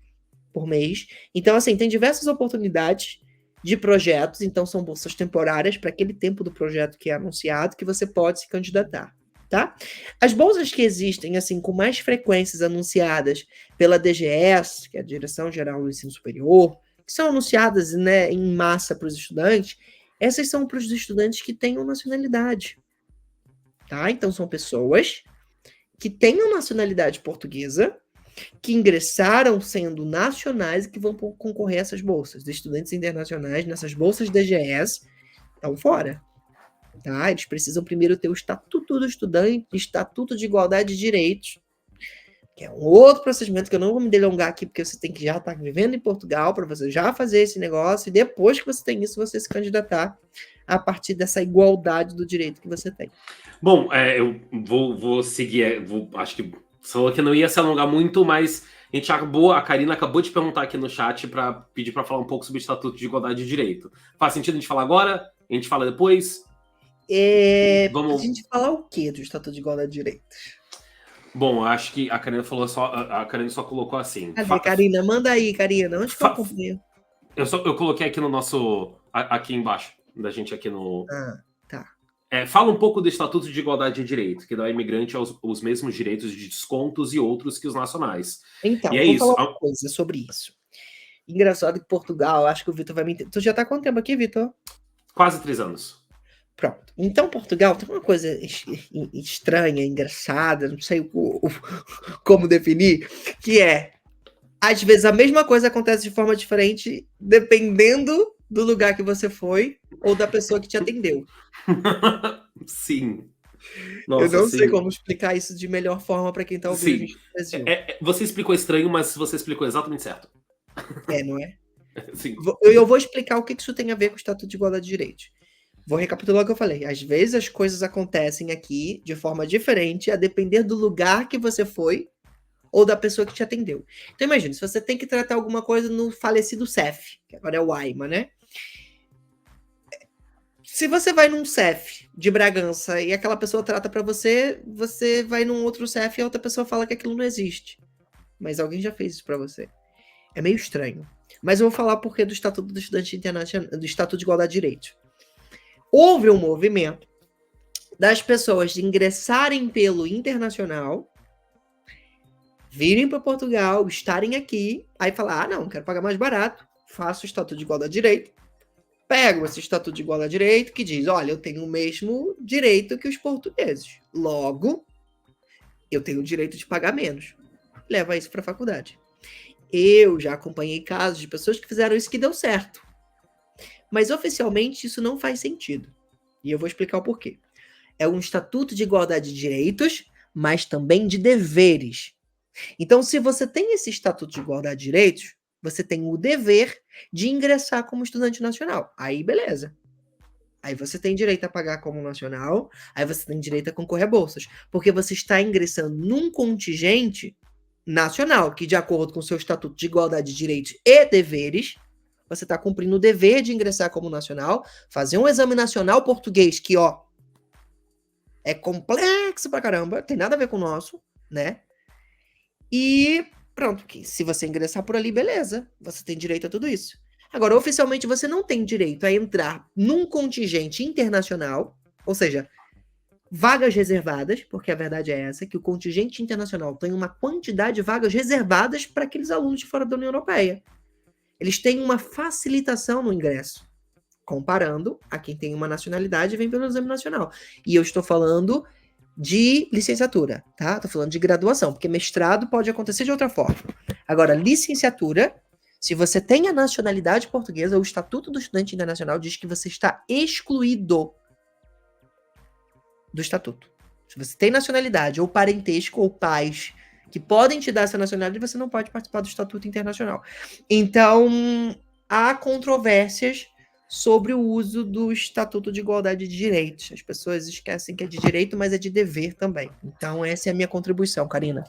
por mês. Então, assim, tem diversas oportunidades de projetos, então são bolsas temporárias para aquele tempo do projeto que é anunciado, que você pode se candidatar, tá? As bolsas que existem, assim, com mais frequências anunciadas pela DGS, que é a Direção Geral do Ensino Superior, que são anunciadas, né, em massa para os estudantes, essas são para os estudantes que tenham nacionalidade, tá? Então, são pessoas que tenham nacionalidade portuguesa, que ingressaram sendo nacionais e que vão concorrer a essas bolsas. Os estudantes internacionais, nessas bolsas DGS, estão fora. Tá? Eles precisam primeiro ter o Estatuto do Estudante, Estatuto de Igualdade de Direitos, que é um outro procedimento que eu não vou me delongar aqui, porque você tem que já estar vivendo em Portugal para você já fazer esse negócio, e depois que você tem isso, você se candidatar a partir dessa igualdade do direito que você tem. Bom, eu vou seguir, acho que falou que não ia se alongar muito, mas a Karina acabou de perguntar aqui no chat para pedir para falar um pouco sobre o Estatuto de Igualdade de Direito. Faz sentido a gente falar agora? A gente fala depois? Vamos... A gente falar o quê do Estatuto de Igualdade de Direitos? Bom, acho que a Karina falou a Karina só colocou assim. Cadê, Karina? Manda aí, Karina. Onde que eu acompanho? Eu coloquei aqui no nosso... Aqui embaixo, da gente aqui no... Tá. Fala um pouco do Estatuto de Igualdade de Direito, que dá ao imigrante os mesmos direitos de descontos e outros que os nacionais. Então, e vou falar uma coisa sobre isso. Engraçado que Portugal, acho que o Vitor vai me entender. Tu já tá há quanto tempo aqui, Vitor? Quase 3 anos. Pronto. Então, Portugal tem uma coisa estranha, engraçada, não sei como definir, que é, às vezes, a mesma coisa acontece de forma diferente, dependendo do lugar que você foi ou da pessoa que te atendeu. Sim. Nossa, eu não sei como explicar isso de melhor forma para quem está ouvindo a gente no Brasil. Você explicou estranho, mas você explicou exatamente certo. Não é? Sim. Eu vou explicar o que isso tem a ver com o Estatuto de Igualdade de Direitos. Vou recapitular o que eu falei. Às vezes as coisas acontecem aqui de forma diferente, a depender do lugar que você foi ou da pessoa que te atendeu. Então imagina, se você tem que tratar alguma coisa no falecido CEF, que agora é o AIMA, né? Se você vai num CEF de Bragança e aquela pessoa trata para você, você vai num outro CEF e a outra pessoa fala que aquilo não existe. Mas alguém já fez isso para você. É meio estranho. Mas eu vou falar porque do Estatuto do Estudante Internacional, do Estatuto de Igualdade de Direitos. Houve um movimento das pessoas de ingressarem pelo internacional, virem para Portugal, estarem aqui, aí falar, não, quero pagar mais barato, faço o Estatuto de Igualdade de Direito, pego esse Estatuto de Igualdade de Direito que diz, olha, eu tenho o mesmo direito que os portugueses, logo, eu tenho o direito de pagar menos. Leva isso para a faculdade. Eu já acompanhei casos de pessoas que fizeram isso que deu certo. Mas oficialmente isso não faz sentido. E eu vou explicar o porquê. É um Estatuto de Igualdade de Direitos, mas também de deveres. Então, se você tem esse Estatuto de Igualdade de Direitos, você tem o dever de ingressar como estudante nacional. Aí, beleza. Aí você tem direito a pagar como nacional, aí você tem direito a concorrer a bolsas. Porque você está ingressando num contingente nacional, que de acordo com o seu Estatuto de Igualdade de Direitos e Deveres, você está cumprindo o dever de ingressar como nacional, fazer um exame nacional português que, ó, é complexo pra caramba, tem nada a ver com o nosso, né? E pronto, que se você ingressar por ali, beleza, você tem direito a tudo isso. Agora, oficialmente, você não tem direito a entrar num contingente internacional, ou seja, vagas reservadas, porque a verdade é essa, que o contingente internacional tem uma quantidade de vagas reservadas para aqueles alunos de fora da União Europeia. Eles têm uma facilitação no ingresso, comparando a quem tem uma nacionalidade e vem pelo exame nacional. E eu estou falando de licenciatura, tá? Estou falando de graduação, porque mestrado pode acontecer de outra forma. Agora, licenciatura, se você tem a nacionalidade portuguesa, o Estatuto do Estudante Internacional diz que você está excluído do estatuto. Se você tem nacionalidade ou parentesco ou pais que podem te dar essa nacionalidade, você não pode participar do estatuto internacional. Então, há controvérsias sobre o uso do Estatuto de Igualdade de Direitos. As pessoas esquecem que é de direito, mas é de dever também. Então, essa é a minha contribuição, Karina.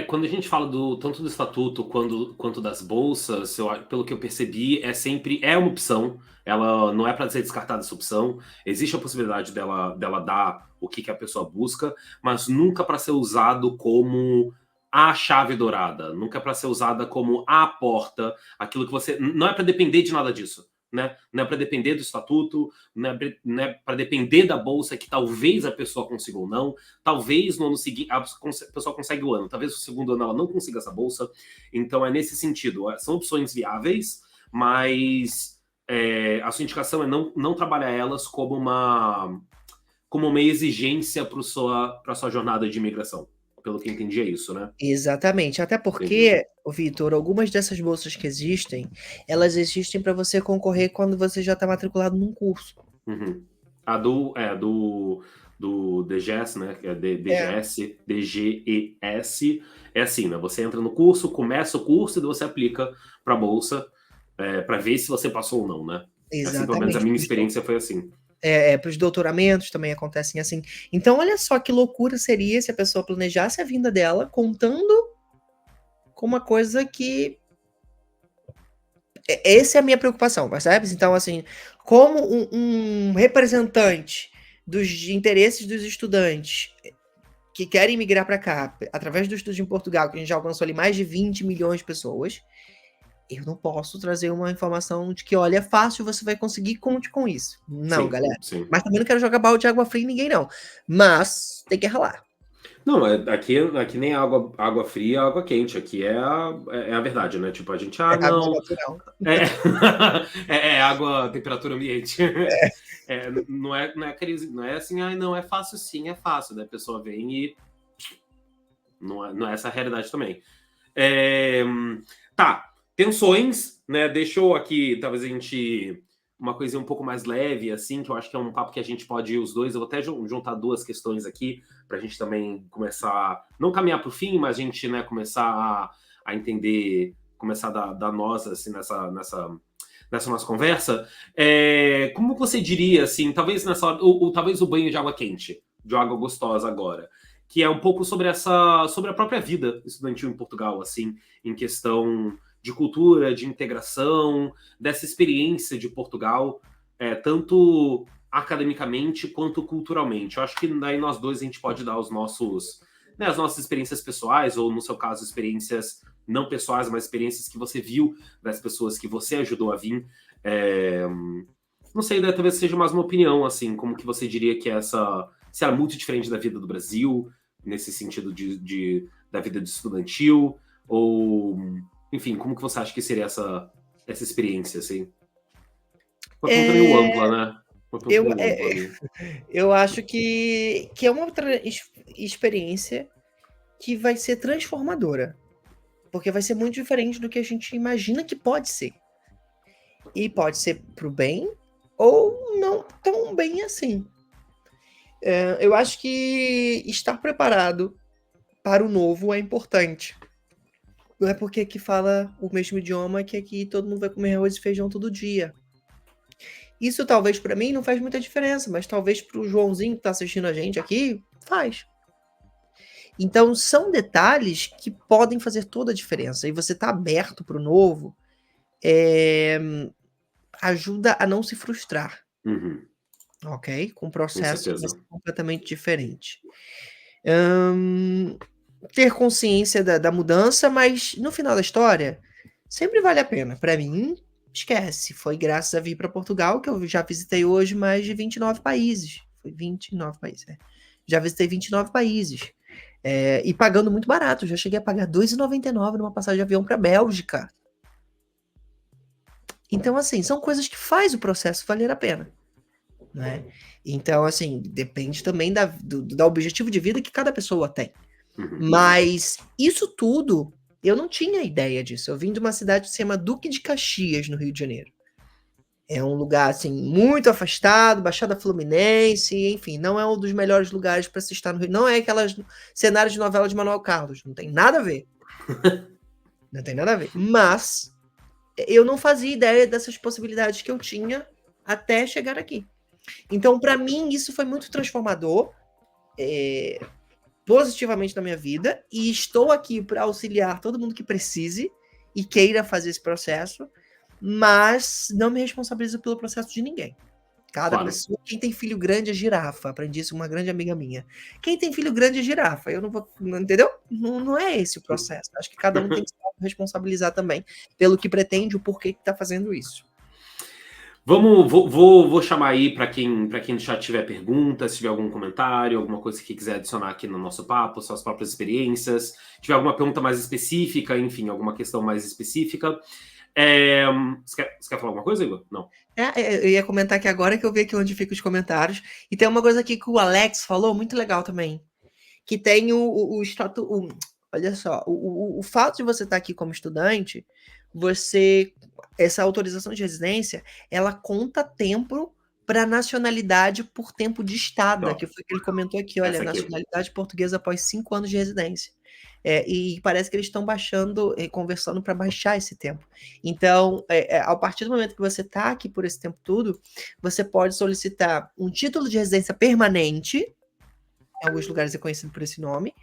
Quando a gente fala tanto do estatuto quanto das bolsas, pelo que eu percebi, é uma opção. Ela não é para ser descartada essa opção. Existe a possibilidade dela dar o que a pessoa busca, mas nunca para ser usado como a chave dourada, nunca para ser usada como a porta, aquilo que você. Não é para depender de nada disso. Né? Não é para depender do estatuto, não é para depender da bolsa que talvez a pessoa consiga ou não, talvez no ano seguinte a pessoa consegue o ano, talvez no segundo ano ela não consiga essa bolsa. Então é nesse sentido, são opções viáveis, mas a sua indicação é não trabalhar elas como uma exigência para sua jornada de imigração. Pelo que entendi é isso, né? Exatamente, até porque, Vitor, algumas dessas bolsas que existem, elas existem para você concorrer quando você já está matriculado num curso. Uhum. A do DGS, né? Que é DGS, DGES, é assim, né? Você entra no curso, começa o curso e você aplica para a bolsa para ver se você passou ou não, né? Exatamente. Assim, pelo menos a minha experiência foi assim. Para os doutoramentos também acontecem assim. Então, olha só que loucura seria se a pessoa planejasse a vinda dela contando com uma coisa que... Essa é a minha preocupação, percebe? Então, assim, como um representante dos interesses dos estudantes que querem migrar para cá, através do estudo em Portugal, que a gente já alcançou ali mais de 20 milhões de pessoas, eu não posso trazer uma informação de que, olha, é fácil, você vai conseguir, conte com isso. Não, sim, galera. Sim. Mas também não quero jogar balde de água fria em ninguém, não. Mas tem que ralar. Não, aqui nem água fria, água quente. Aqui é a verdade, né? Tipo, a gente... não... É água, temperatura ambiente. Não é assim, não, é fácil sim, é fácil. Daí a pessoa vem e... Não é essa a realidade também. Tá. Tensões, né? Deixou aqui, talvez a gente... Uma coisinha um pouco mais leve, assim, que eu acho que é um papo que a gente pode ir os dois. Eu vou até juntar duas questões aqui, para a gente também começar... Não caminhar para o fim, mas a gente, né, começar a entender... Começar a dar nós, assim, nessa nossa conversa. Como você diria, assim, talvez nessa hora... talvez o banho de água quente, de água gostosa agora, que é um pouco sobre a própria vida estudantil em Portugal, assim, em questão de cultura, de integração, dessa experiência de Portugal, tanto academicamente quanto culturalmente. Eu acho que daí nós dois a gente pode dar as nossas experiências pessoais, ou no seu caso, experiências não pessoais, mas experiências que você viu das pessoas que você ajudou a vir. Não sei, daí talvez seja mais uma opinião, assim, como que você diria que se era muito diferente da vida do Brasil, nesse sentido da vida de estudantil, ou... Enfim, como que você acha que seria essa experiência, assim? Uma pergunta meio ampla, né? Eu acho que é uma experiência que vai ser transformadora. Porque vai ser muito diferente do que a gente imagina que pode ser. E pode ser pro bem, ou não tão bem assim. Eu acho que estar preparado para o novo é importante. Não é porque aqui fala o mesmo idioma que aqui todo mundo vai comer arroz e feijão todo dia. Isso talvez para mim não faz muita diferença, mas talvez para o Joãozinho que está assistindo a gente aqui, faz. Então são detalhes que podem fazer toda a diferença. E você tá aberto para o novo, ajuda a não se frustrar, Uhum, ok? Com um com processo que vai certeza. ser completamente diferente. Ter consciência da mudança, mas no final da história, sempre vale a pena. Para mim, esquece. Foi graças a vir para Portugal que eu já visitei hoje mais de 29 países. Foi 29 países, né? Já visitei 29 países. E pagando muito barato. Já cheguei a pagar R$ 2,99 numa passagem de avião para Bélgica. Então, assim, são coisas que faz o processo valer a pena, né? Então, assim, depende também do objetivo de vida que cada pessoa tem. Uhum. Mas isso tudo, eu não tinha ideia disso. Eu vim de uma cidade que se chama Duque de Caxias, no Rio de Janeiro. É um lugar, assim, muito afastado, Baixada Fluminense, enfim, não é um dos melhores lugares para se estar no Rio. Não é aquelas cenários de novela de Manuel Carlos, não tem nada a ver. Não tem nada a ver. Mas eu não fazia ideia dessas possibilidades que eu tinha até chegar aqui. Então, para mim, isso foi muito transformador, positivamente na minha vida, e estou aqui para auxiliar todo mundo que precise e queira fazer esse processo, mas não me responsabilizo pelo processo de ninguém. Cada Claro. pessoa, quem tem filho grande é girafa, aprendi isso com uma grande amiga minha. Quem tem filho grande é girafa, eu não vou, entendeu? Não é esse o processo. Acho que cada um tem que se responsabilizar também pelo que pretende, o porquê que está fazendo isso. Vou chamar aí para quem já tiver perguntas, se tiver algum comentário, alguma coisa que quiser adicionar aqui no nosso papo, suas próprias experiências, tiver alguma pergunta mais específica, enfim, alguma questão mais específica. Você quer falar alguma coisa, Igor? Não. Eu ia comentar aqui agora que eu vi aqui onde ficam os comentários. E tem uma coisa aqui que o Alex falou, muito legal também. Que tem o estatuto. Olha só, o fato de você estar aqui como estudante, essa autorização de residência, ela conta tempo para nacionalidade por tempo de estada, que foi o que ele comentou aqui, olha, Essa aqui. nacionalidade portuguesa após 5 anos de residência. E parece que eles estão baixando, conversando para baixar esse tempo. Então, a partir do momento que você está aqui por esse tempo todo, você pode solicitar um título de residência permanente, em alguns lugares é conhecido por esse nome,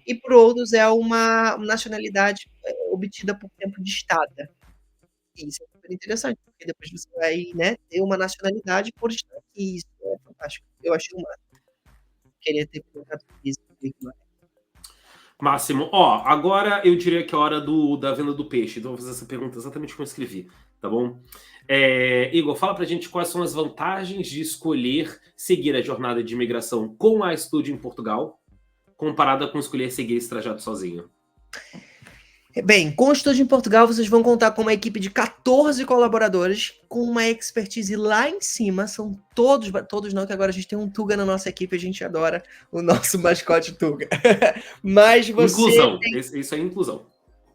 e por outros é uma nacionalidade obtida por tempo de estada. E isso é super interessante, porque depois você vai, né, ter uma nacionalidade por estar aqui. Isso é fantástico. Eu achei o máximo. Queria ter colocado isso. Máximo. Agora eu diria que é a hora da venda do peixe. Então eu vou fazer essa pergunta exatamente como eu escrevi, tá bom? Igor, fala pra gente quais são as vantagens de escolher seguir a jornada de imigração com a Estúdio em Portugal, comparada com escolher seguir esse trajeto sozinho. Bem, com o Estúdio em Portugal, vocês vão contar com uma equipe de 14 colaboradores, com uma expertise lá em cima. São todos não, que agora a gente tem um Tuga na nossa equipe, a gente adora o nosso mascote Tuga. Mas você... Inclusão, isso é inclusão.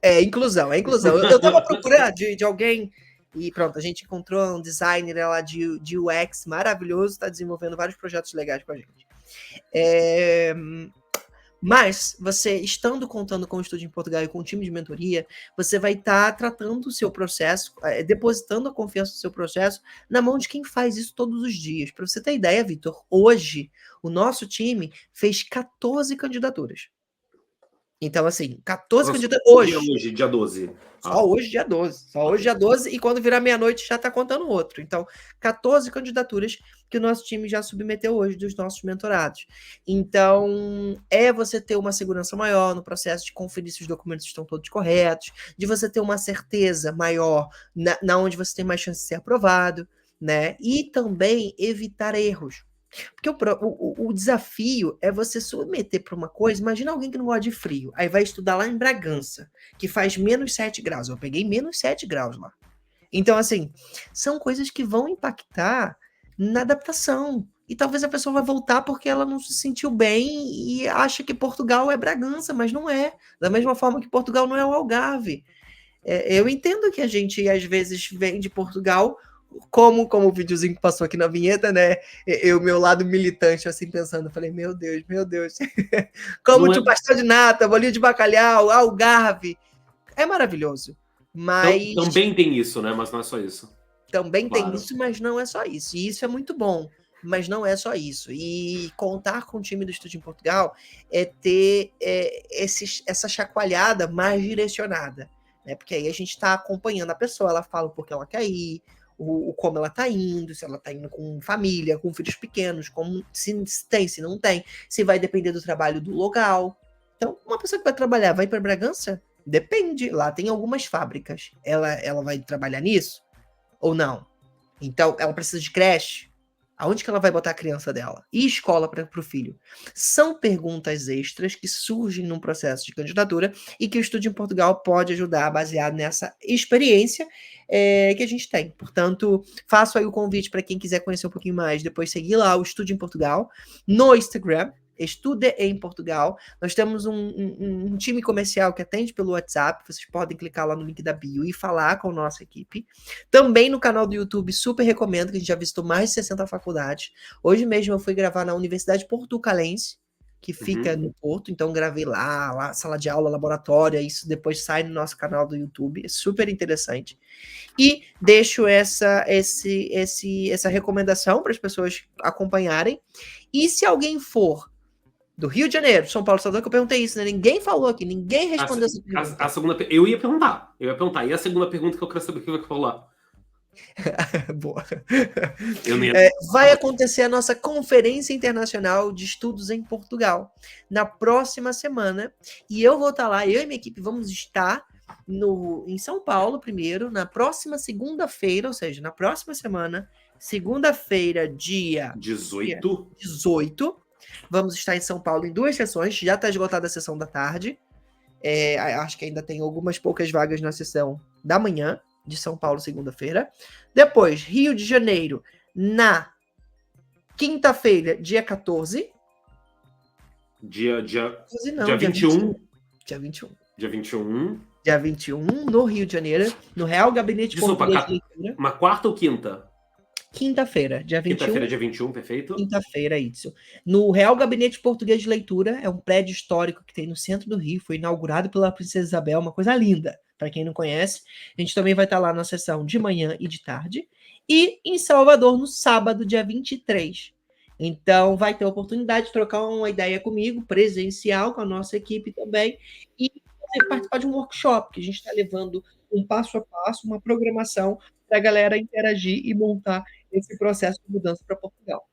É inclusão. Eu tava procurando de alguém, e pronto, a gente encontrou um designer lá de UX maravilhoso, tá desenvolvendo vários projetos legais com a gente. Mas você, contando com o Estúdio em Portugal e com o time de mentoria, você vai estar tratando o seu processo, depositando a confiança do seu processo na mão de quem faz isso todos os dias. Para você ter ideia, Vitor, hoje o nosso time fez 14 candidaturas. Então, assim, 14 candidaturas Hoje, dia 12. Só hoje, dia 12. Só hoje, dia 12, e quando virar meia-noite já está contando outro. Então, 14 candidaturas que o nosso time já submeteu hoje dos nossos mentorados. Então, você ter uma segurança maior no processo de conferir se os documentos estão todos corretos, de você ter uma certeza maior na onde você tem mais chance de ser aprovado, né? E também evitar erros. Porque o desafio é você submeter para uma coisa. Imagina alguém que não gosta de frio, aí vai estudar lá em Bragança, que faz menos 7 graus. Eu peguei menos 7 graus lá. Então, assim, são coisas que vão impactar na adaptação. E talvez a pessoa vai voltar porque ela não se sentiu bem e acha que Portugal é Bragança, mas não é. Da mesma forma que Portugal não é o Algarve. Eu entendo que a gente, às vezes, vem de Portugal, como o videozinho que passou aqui na vinheta, né? Meu lado militante, assim, pensando, falei, meu Deus. Como de pastel de nata, bolinho de bacalhau, algarve. É maravilhoso. Mas também tem isso, né? Mas não é só isso. Também tem isso, mas não é só isso. E isso é muito bom, mas não é só isso. E contar com o time do Estúdio em Portugal é ter essa chacoalhada mais direcionada, né? Porque aí a gente está acompanhando a pessoa, ela fala o porquê ela quer ir, como ela está indo, se ela está indo com família, com filhos pequenos, como se tem, se não tem, se vai depender do trabalho do local. Então, uma pessoa que vai trabalhar, vai para Bragança? Depende, lá tem algumas fábricas. Ela vai trabalhar nisso ou não? Então, ela precisa de creche? Aonde que ela vai botar a criança dela? E escola para o filho? São perguntas extras que surgem num processo de candidatura e que o Estude em Portugal pode ajudar, baseado nessa experiência que a gente tem. Portanto, faço aí o convite para quem quiser conhecer um pouquinho mais, depois seguir lá o Estude em Portugal no Instagram, Estude em Portugal. Nós temos um time comercial que atende pelo WhatsApp. Vocês podem clicar lá no link da bio e falar com a nossa equipe. Também no canal do YouTube, super recomendo, que a gente já visitou mais de 60 faculdades. Hoje mesmo eu fui gravar na Universidade Portucalense, que fica no Porto, então gravei lá, sala de aula, laboratório, isso depois sai no nosso canal do YouTube, é super interessante. E deixo essa recomendação para as pessoas acompanharem. E se alguém for do Rio de Janeiro, São Paulo, Salvador, que eu perguntei isso, né? Ninguém falou aqui, ninguém respondeu essa pergunta. A segunda, eu ia perguntar. E a segunda pergunta que eu quero saber o que vai falar? Boa. Ia... Vai acontecer a nossa Conferência Internacional de Estudos em Portugal na próxima semana. E eu vou estar lá, eu e minha equipe vamos estar em São Paulo primeiro, na próxima segunda-feira, ou seja, na próxima semana, segunda-feira, dia 18. Vamos estar em São Paulo em 2 sessões. Já está esgotada a sessão da tarde. Acho que ainda tem algumas poucas vagas na sessão da manhã de São Paulo, segunda-feira. Depois, Rio de Janeiro, na quinta-feira, dia 14. Dia 21. Dia 21. Dia 21. Dia 21, no Rio de Janeiro, no Real Gabinete Português de Leitura. Uma quarta ou quinta? Quinta-feira, dia 21. Quinta-feira, dia 21, perfeito. Quinta-feira, isso. No Real Gabinete Português de Leitura, é um prédio histórico que tem no centro do Rio, foi inaugurado pela Princesa Isabel, uma coisa linda, para quem não conhece. A gente também vai estar lá na sessão de manhã e de tarde. E em Salvador, no sábado, dia 23. Então, vai ter a oportunidade de trocar uma ideia comigo, presencial, com a nossa equipe também, e participar de um workshop, que a gente está levando um passo a passo, uma programação para a galera interagir e montar esse processo de mudança para Portugal.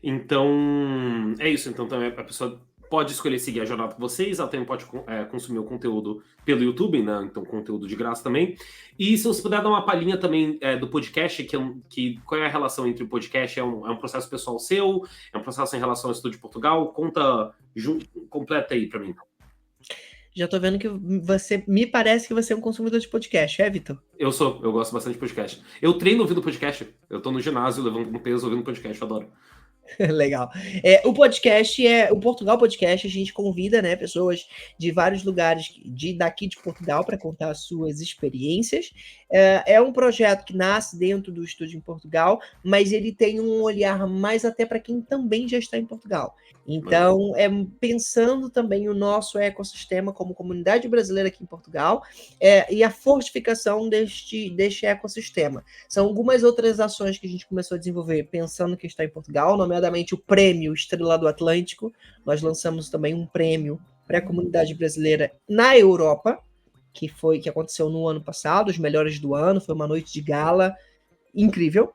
Então, é isso. Então, também a pessoa pode escolher seguir a jornada com vocês, ela também pode consumir o conteúdo pelo YouTube, né? Então, conteúdo de graça também. E se você puder dar uma palhinha também do podcast, qual é a relação entre o podcast? É um processo pessoal seu? É um processo em relação ao Estúdio Portugal? Completa aí para mim. Já tô vendo que me parece que você é um consumidor de podcast, Vitor? Eu gosto bastante de podcast. Eu treino ouvindo podcast. Eu tô no ginásio, levando um peso, ouvindo podcast, eu adoro. Legal. O podcast o Portugal Podcast, a gente convida, né, pessoas de vários lugares daqui de Portugal para contar as suas experiências. É um projeto que nasce dentro do Estúdio em Portugal, mas ele tem um olhar mais até para quem também já está em Portugal. Então, pensando também o nosso ecossistema como comunidade brasileira aqui em Portugal e a fortificação deste ecossistema. São algumas outras ações que a gente começou a desenvolver pensando que está em Portugal, nomeadamente o Prêmio Estrela do Atlântico. Nós lançamos também um prêmio para a comunidade brasileira na Europa, que aconteceu no ano passado, os melhores do ano, foi uma noite de gala incrível.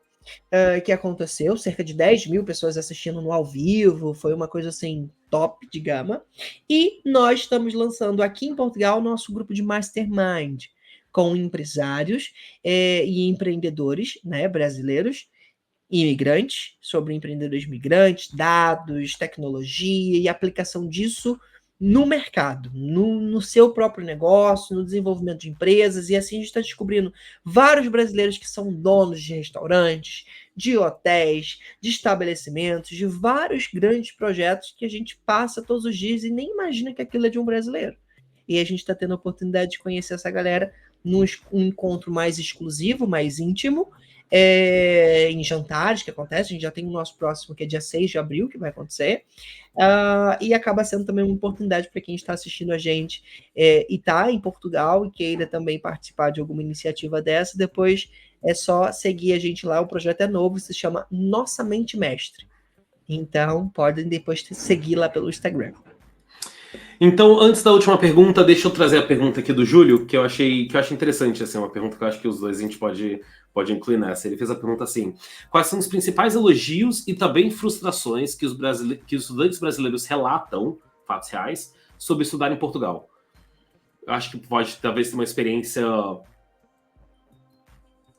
Que aconteceu, cerca de 10 mil pessoas assistindo no ao vivo, foi uma coisa assim, top de gama. E nós estamos lançando aqui em Portugal o nosso grupo de Mastermind, com empresários e empreendedores, né, brasileiros, imigrantes, sobre empreendedores migrantes, dados, tecnologia e aplicação disso no mercado, no seu próprio negócio, no desenvolvimento de empresas, e assim a gente está descobrindo vários brasileiros que são donos de restaurantes, de hotéis, de estabelecimentos, de vários grandes projetos que a gente passa todos os dias e nem imagina que aquilo é de um brasileiro. E a gente está tendo a oportunidade de conhecer essa galera num encontro mais exclusivo, mais íntimo, em jantares que acontece. A gente já tem o nosso próximo, que é dia 6 de abril, que vai acontecer, e acaba sendo também uma oportunidade para quem está assistindo a gente e está em Portugal e queira também participar de alguma iniciativa dessa. Depois é só seguir a gente lá, o projeto é novo, se chama Nossa Mente Mestre. Então, podem depois seguir lá pelo Instagram. Então, antes da última pergunta, deixa eu trazer a pergunta aqui do Júlio, que eu achei interessante, assim, uma pergunta que eu acho que os dois a gente pode incluir nessa. Ele fez a pergunta assim: quais são os principais elogios e também frustrações que que os estudantes brasileiros relatam, fatos reais, sobre estudar em Portugal? Eu acho que pode talvez ter uma experiência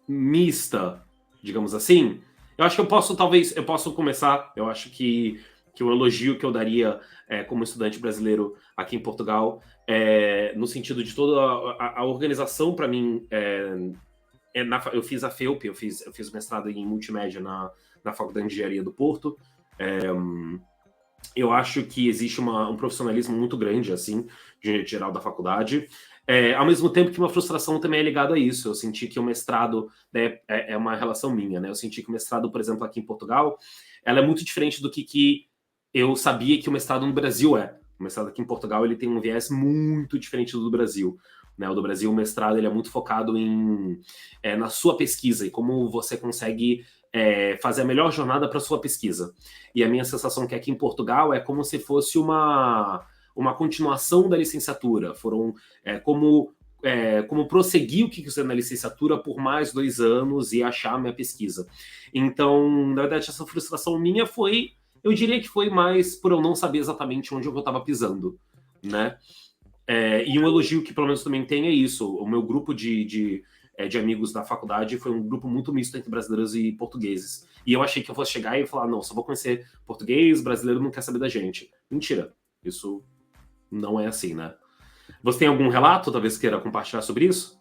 mista, digamos assim. Eu acho que eu posso começar. Eu acho que o elogio que eu daria como estudante brasileiro aqui em Portugal, no sentido de toda a organização, para mim, eu fiz a FEUP, eu fiz o mestrado em multimédia na Faculdade de Engenharia do Porto. Eu acho que existe um profissionalismo muito grande, assim, de geral da faculdade. Ao mesmo tempo que uma frustração também é ligada a isso. Eu senti que o mestrado, né, é uma relação minha, né? Eu senti que o mestrado, por exemplo, aqui em Portugal, ela é muito diferente do que eu sabia que o mestrado no Brasil é. O mestrado aqui em Portugal, ele tem um viés muito diferente do Brasil. Né? O do Brasil, o mestrado, ele é muito focado na sua pesquisa e como você consegue fazer a melhor jornada para sua pesquisa. E a minha sensação é que aqui em Portugal é como se fosse uma continuação da licenciatura. Foram como prosseguir o que quiser na licenciatura por mais 2 anos e achar a minha pesquisa. Então, na verdade, essa frustração minha eu diria que foi mais por eu não saber exatamente onde eu estava pisando, né? E um elogio que pelo menos também tem é isso. O meu grupo de amigos da faculdade foi um grupo muito misto entre brasileiros e portugueses. E eu achei que eu fosse chegar e falar, não, só vou conhecer português, brasileiro não quer saber da gente. Mentira. Isso não é assim, né? Você tem algum relato, talvez queira compartilhar sobre isso?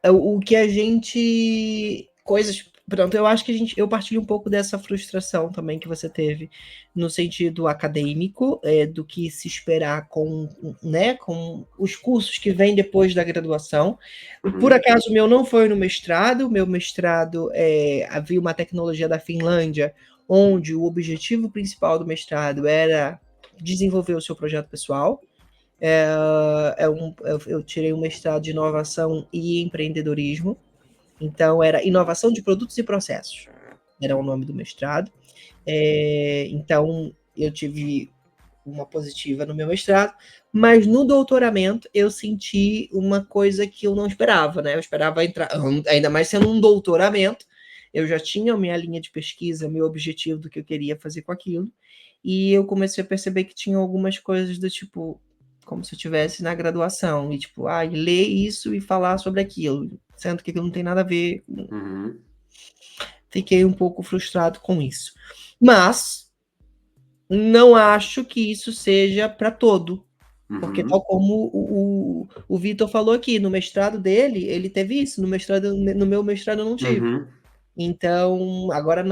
O que a gente... Pronto, eu acho que eu partilho um pouco dessa frustração também que você teve no sentido acadêmico, do que se esperar com os cursos que vêm depois da graduação. Por acaso, o meu não foi no mestrado. O meu mestrado havia uma tecnologia da Finlândia, onde o objetivo principal do mestrado era desenvolver o seu projeto pessoal. Eu tirei um mestrado de inovação e empreendedorismo. Então, era inovação de produtos e processos. Era o nome do mestrado. Então, eu tive uma positiva no meu mestrado, mas no doutoramento eu senti uma coisa que eu não esperava, né? Eu esperava entrar, ainda mais sendo um doutoramento, eu já tinha a minha linha de pesquisa, meu objetivo do que eu queria fazer com aquilo, e eu comecei a perceber que tinha algumas coisas do tipo, como se eu estivesse na graduação, e tipo, ler isso e falar sobre aquilo, sendo que aquilo não tem nada a ver. Fiquei um pouco frustrado com isso. Mas não acho que isso seja para todo. Porque tal como o Vitor falou aqui, no mestrado dele, ele teve isso, no meu mestrado eu não tive. Então, agora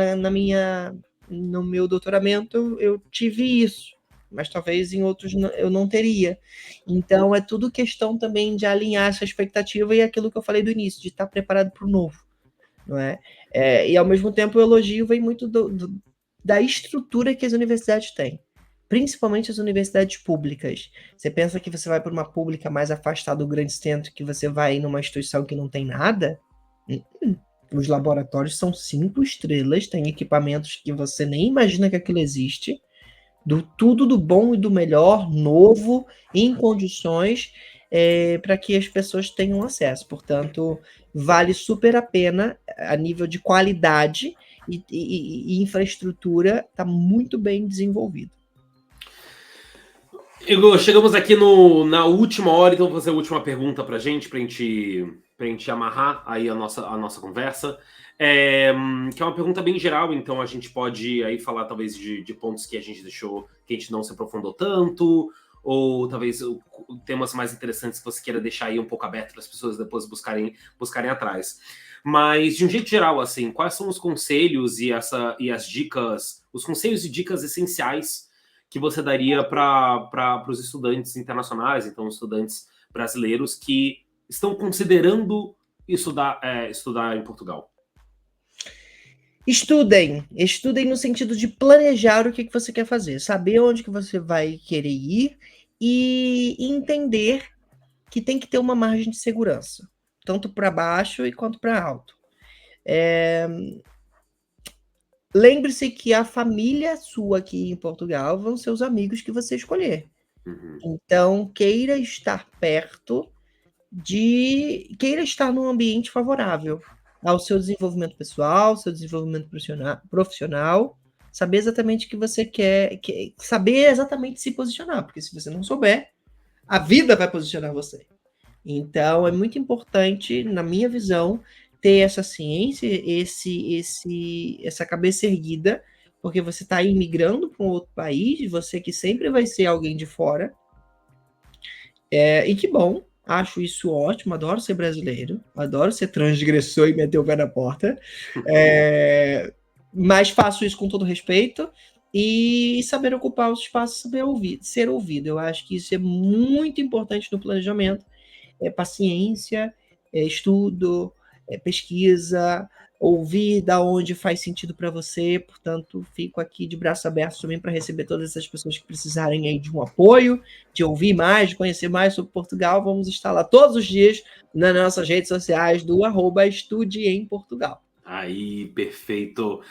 no meu doutoramento eu tive isso, mas talvez em outros eu não teria. Então, é tudo questão também de alinhar essa expectativa e aquilo que eu falei do início, de estar preparado para o novo, não é? E ao mesmo tempo o elogio vem muito da estrutura que as universidades têm, principalmente as universidades públicas. Você pensa que você vai para uma pública mais afastada do grande centro, que você vai numa instituição que não tem nada? Os laboratórios são 5 estrelas, tem equipamentos que você nem imagina que aquilo existe, tudo do bom e do melhor, novo, em condições, para que as pessoas tenham acesso. Portanto, vale super a pena a nível de qualidade e infraestrutura, está muito bem desenvolvido. Igor, chegamos aqui na última hora, então vou fazer a última pergunta para a gente amarrar aí a nossa conversa. Que é uma pergunta bem geral, então a gente pode aí falar talvez de pontos que a gente deixou, que a gente não se aprofundou tanto, ou talvez temas mais interessantes que você queira deixar aí um pouco aberto para as pessoas depois buscarem atrás. Mas, de um jeito geral, assim, quais são os conselhos e as dicas, os conselhos e dicas essenciais que você daria para os estudantes internacionais, então estudantes brasileiros que estão considerando estudar em Portugal? Estudem no sentido de planejar o que você quer fazer, saber onde que você vai querer ir e entender que tem que ter uma margem de segurança, tanto para baixo quanto para alto. Lembre-se que a família sua aqui em Portugal vão ser os amigos que você escolher. Uhum. Então, queira estar perto queira estar num ambiente favorável ao seu desenvolvimento pessoal, seu desenvolvimento profissional, saber exatamente o que você quer, saber exatamente se posicionar, porque se você não souber, a vida vai posicionar você. Então, é muito importante, na minha visão, ter essa ciência, essa cabeça erguida, porque você está imigrando para um outro país, você que sempre vai ser alguém de fora, e que bom, acho isso ótimo, adoro ser brasileiro, adoro ser transgressor e meter o pé na porta, mas faço isso com todo respeito e saber ocupar os espaços, saber ouvir, ser ouvido. Eu acho que isso é muito importante no planejamento, paciência, estudo, pesquisa, ouvir da onde faz sentido para você. Portanto, fico aqui de braços abertos também para receber todas essas pessoas que precisarem aí de um apoio, de ouvir mais, de conhecer mais sobre Portugal. Vamos estar lá todos os dias nas nossas redes sociais do @Estude em Portugal. Aí, perfeito.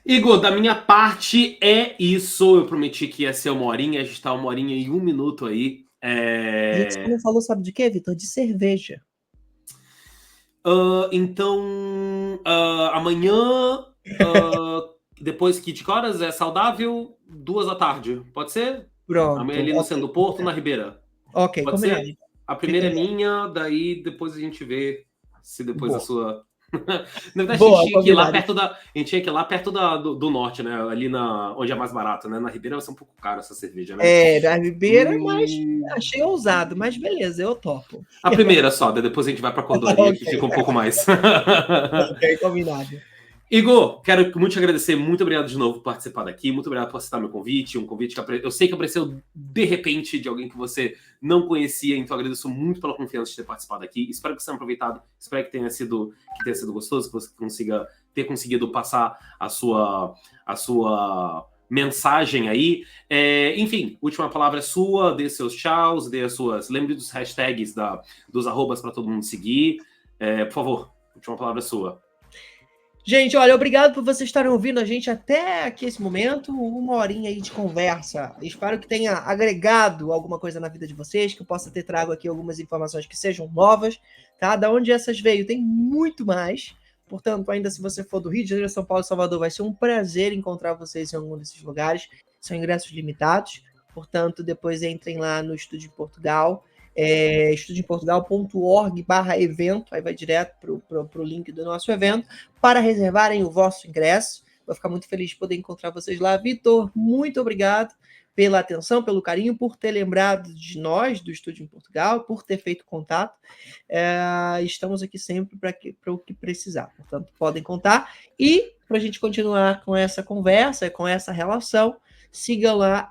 Igor, da minha parte é isso. Eu prometi que ia ser 1 horinha, a gente tá 1 horinha e 1 minuto aí. A gente só não falou, sabe de quê, Vitor? De cerveja. Então, amanhã, depois que de horas é saudável, 2 da tarde. Pode ser? Amanhã Pronto. ali no centro Ok, do Porto, na Ribeira. ok, Pode combinado. ser? A primeira é minha, daí depois a gente vê se depois a Boa. sua. Na verdade, Boa, a gente tinha que ir lá combinado. perto da. A gente tinha que ir lá perto do norte, né? Ali onde é mais barato, né? Na Ribeira vai ser um pouco caro essa cerveja, né? Da Ribeira, mas achei ousado, mas beleza, eu topo. A primeira só, daí depois a gente vai pra Cordoaria, que Ok, fica um pouco mais. ok, combinado. Igor, quero muito te agradecer. Muito obrigado de novo por participar daqui. Muito obrigado por aceitar meu convite. Um convite que eu sei que apareceu de repente de alguém que você não conhecia. Então, agradeço muito pela confiança de ter participado aqui. Espero que você tenha aproveitado. Espero que tenha sido gostoso, que você ter conseguido passar a sua mensagem aí. Enfim, última palavra é sua. Dê seus tchauz, dê as suas. Lembre dos hashtags dos arrobas para todo mundo seguir. Por favor, última palavra é sua. Gente, olha, obrigado por vocês estarem ouvindo a gente até aqui esse momento, 1 horinha aí de conversa. Espero que tenha agregado alguma coisa na vida de vocês, que eu possa ter trago aqui algumas informações que sejam novas, tá? Da onde essas veio, tem muito mais. Portanto, ainda se você for do Rio de Janeiro, São Paulo e Salvador, vai ser um prazer encontrar vocês em algum desses lugares. São ingressos limitados, portanto, depois entrem lá no Estúdio em Portugal, estudioemportugal.org/evento, aí vai direto para o link do nosso evento, para reservarem o vosso ingresso. Vou ficar muito feliz de poder encontrar vocês lá. Vitor, muito obrigado pela atenção, pelo carinho, por ter lembrado de nós, do Estúdio em Portugal, por ter feito contato. Estamos aqui sempre para o que precisar. Portanto, podem contar. E, para a gente continuar com essa conversa, com essa relação, siga lá,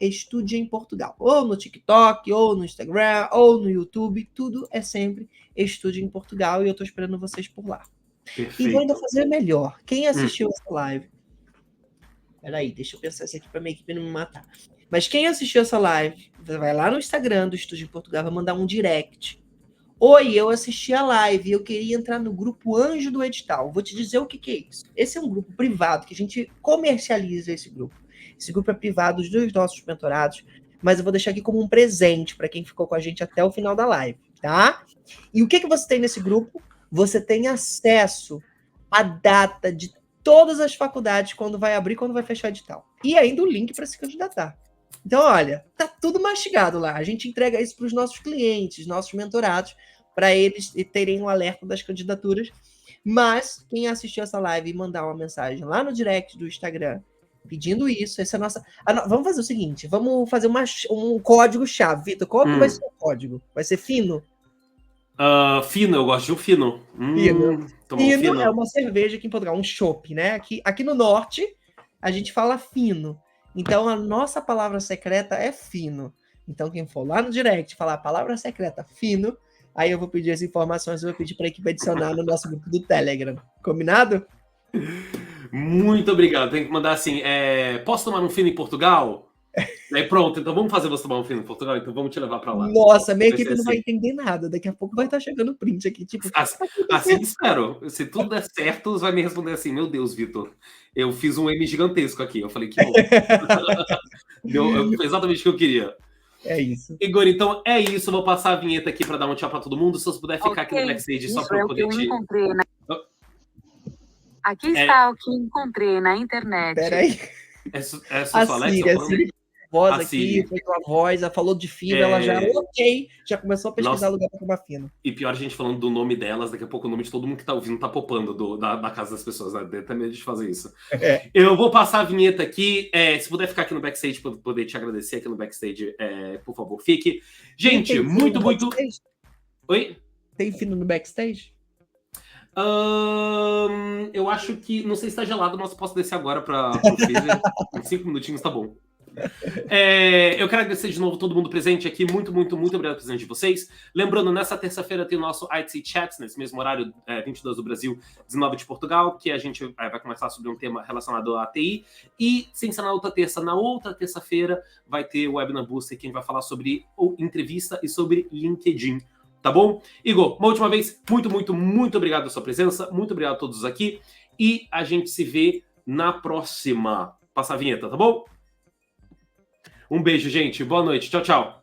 @Estude em Portugal. Ou no TikTok, ou no Instagram, ou no YouTube. Tudo é sempre Estude em Portugal. E eu estou esperando vocês por lá. Perfeito. E vou ainda fazer melhor. Quem assistiu essa live... Peraí, deixa eu pensar isso aqui para minha equipe não me matar. Mas quem assistiu essa live, vai lá no Instagram do Estúdio em Portugal, vai mandar um direct. Oi, eu assisti a live e eu queria entrar no grupo Anjo do Edital. Vou te dizer o que é isso. Esse é um grupo privado que a gente comercializa esse grupo. Esse grupo é privado dos nossos mentorados, mas eu vou deixar aqui como um presente para quem ficou com a gente até o final da live, tá? E o que você tem nesse grupo? Você tem acesso à data de todas as faculdades, quando vai abrir, quando vai fechar edital. E ainda o link para se candidatar. Então, olha, tá tudo mastigado lá. A gente entrega isso para os nossos clientes, nossos mentorados, para eles terem um alerta das candidaturas. Mas quem assistiu essa live e mandar uma mensagem lá no direct do Instagram pedindo isso, essa é a nossa... Vamos fazer o seguinte, vamos fazer um código-chave. Vitor, qual que vai ser o código? Vai ser fino? Fino, eu gosto de um fino. Fino. Fino é uma cerveja aqui em Portugal, um chopp, né? Aqui no norte, a gente fala fino. Então, a nossa palavra secreta é fino. Então, quem for lá no direct falar a palavra secreta fino, aí eu vou pedir as informações, eu vou pedir para a equipe adicionar no nosso grupo do Telegram. Combinado? Muito obrigado. Tem que mandar assim, posso tomar um fino em Portugal? Aí pronto, então vamos fazer você tomar um fino em Portugal? Então vamos te levar para lá. Nossa, minha equipe não vai entender nada. Daqui a pouco vai estar chegando print aqui, tipo... Assim espero. Se tudo der certo, você vai me responder assim, meu Deus, Vitor, eu fiz um M gigantesco aqui. Eu falei, que bom. Foi exatamente o que eu queria. É isso. Igor, então é isso. Eu vou passar a vinheta aqui para dar um tchau para todo mundo. Se você puder ficar aqui no backstage só para eu poder te... Aqui está o que encontrei na internet. Peraí. É sua Alexa falando? Voz aqui, fez uma voz, ela falou de fino, ela já, já começou a pesquisar lugar para tomar fino. E pior, a gente falando do nome delas, daqui a pouco o nome de todo mundo que tá ouvindo tá popando da casa das pessoas, né? Tem até medo de fazer isso. Eu vou passar a vinheta aqui, se puder ficar aqui no backstage para poder te agradecer aqui no backstage, por favor, fique. Gente, muito... Oi? Tem fino no backstage? Eu acho que, não sei se tá gelado, mas posso descer agora para o freezer. Em 5 minutinhos tá bom. Eu quero agradecer de novo todo mundo presente aqui. Muito, muito, muito obrigado pelo presente de vocês. Lembrando, nessa terça-feira tem o nosso IT Chats, nesse mesmo horário, 22 do Brasil, 19 de Portugal, que a gente vai conversar sobre um tema relacionado à TI. E, sem ser na outra terça-feira, vai ter o Webinar Booster, que a gente vai falar sobre entrevista e sobre LinkedIn. Tá bom? Igor, uma última vez, muito, muito, muito obrigado pela sua presença. Muito obrigado a todos aqui. E a gente se vê na próxima. Passa a vinheta, tá bom? Um beijo, gente. Boa noite. Tchau, tchau.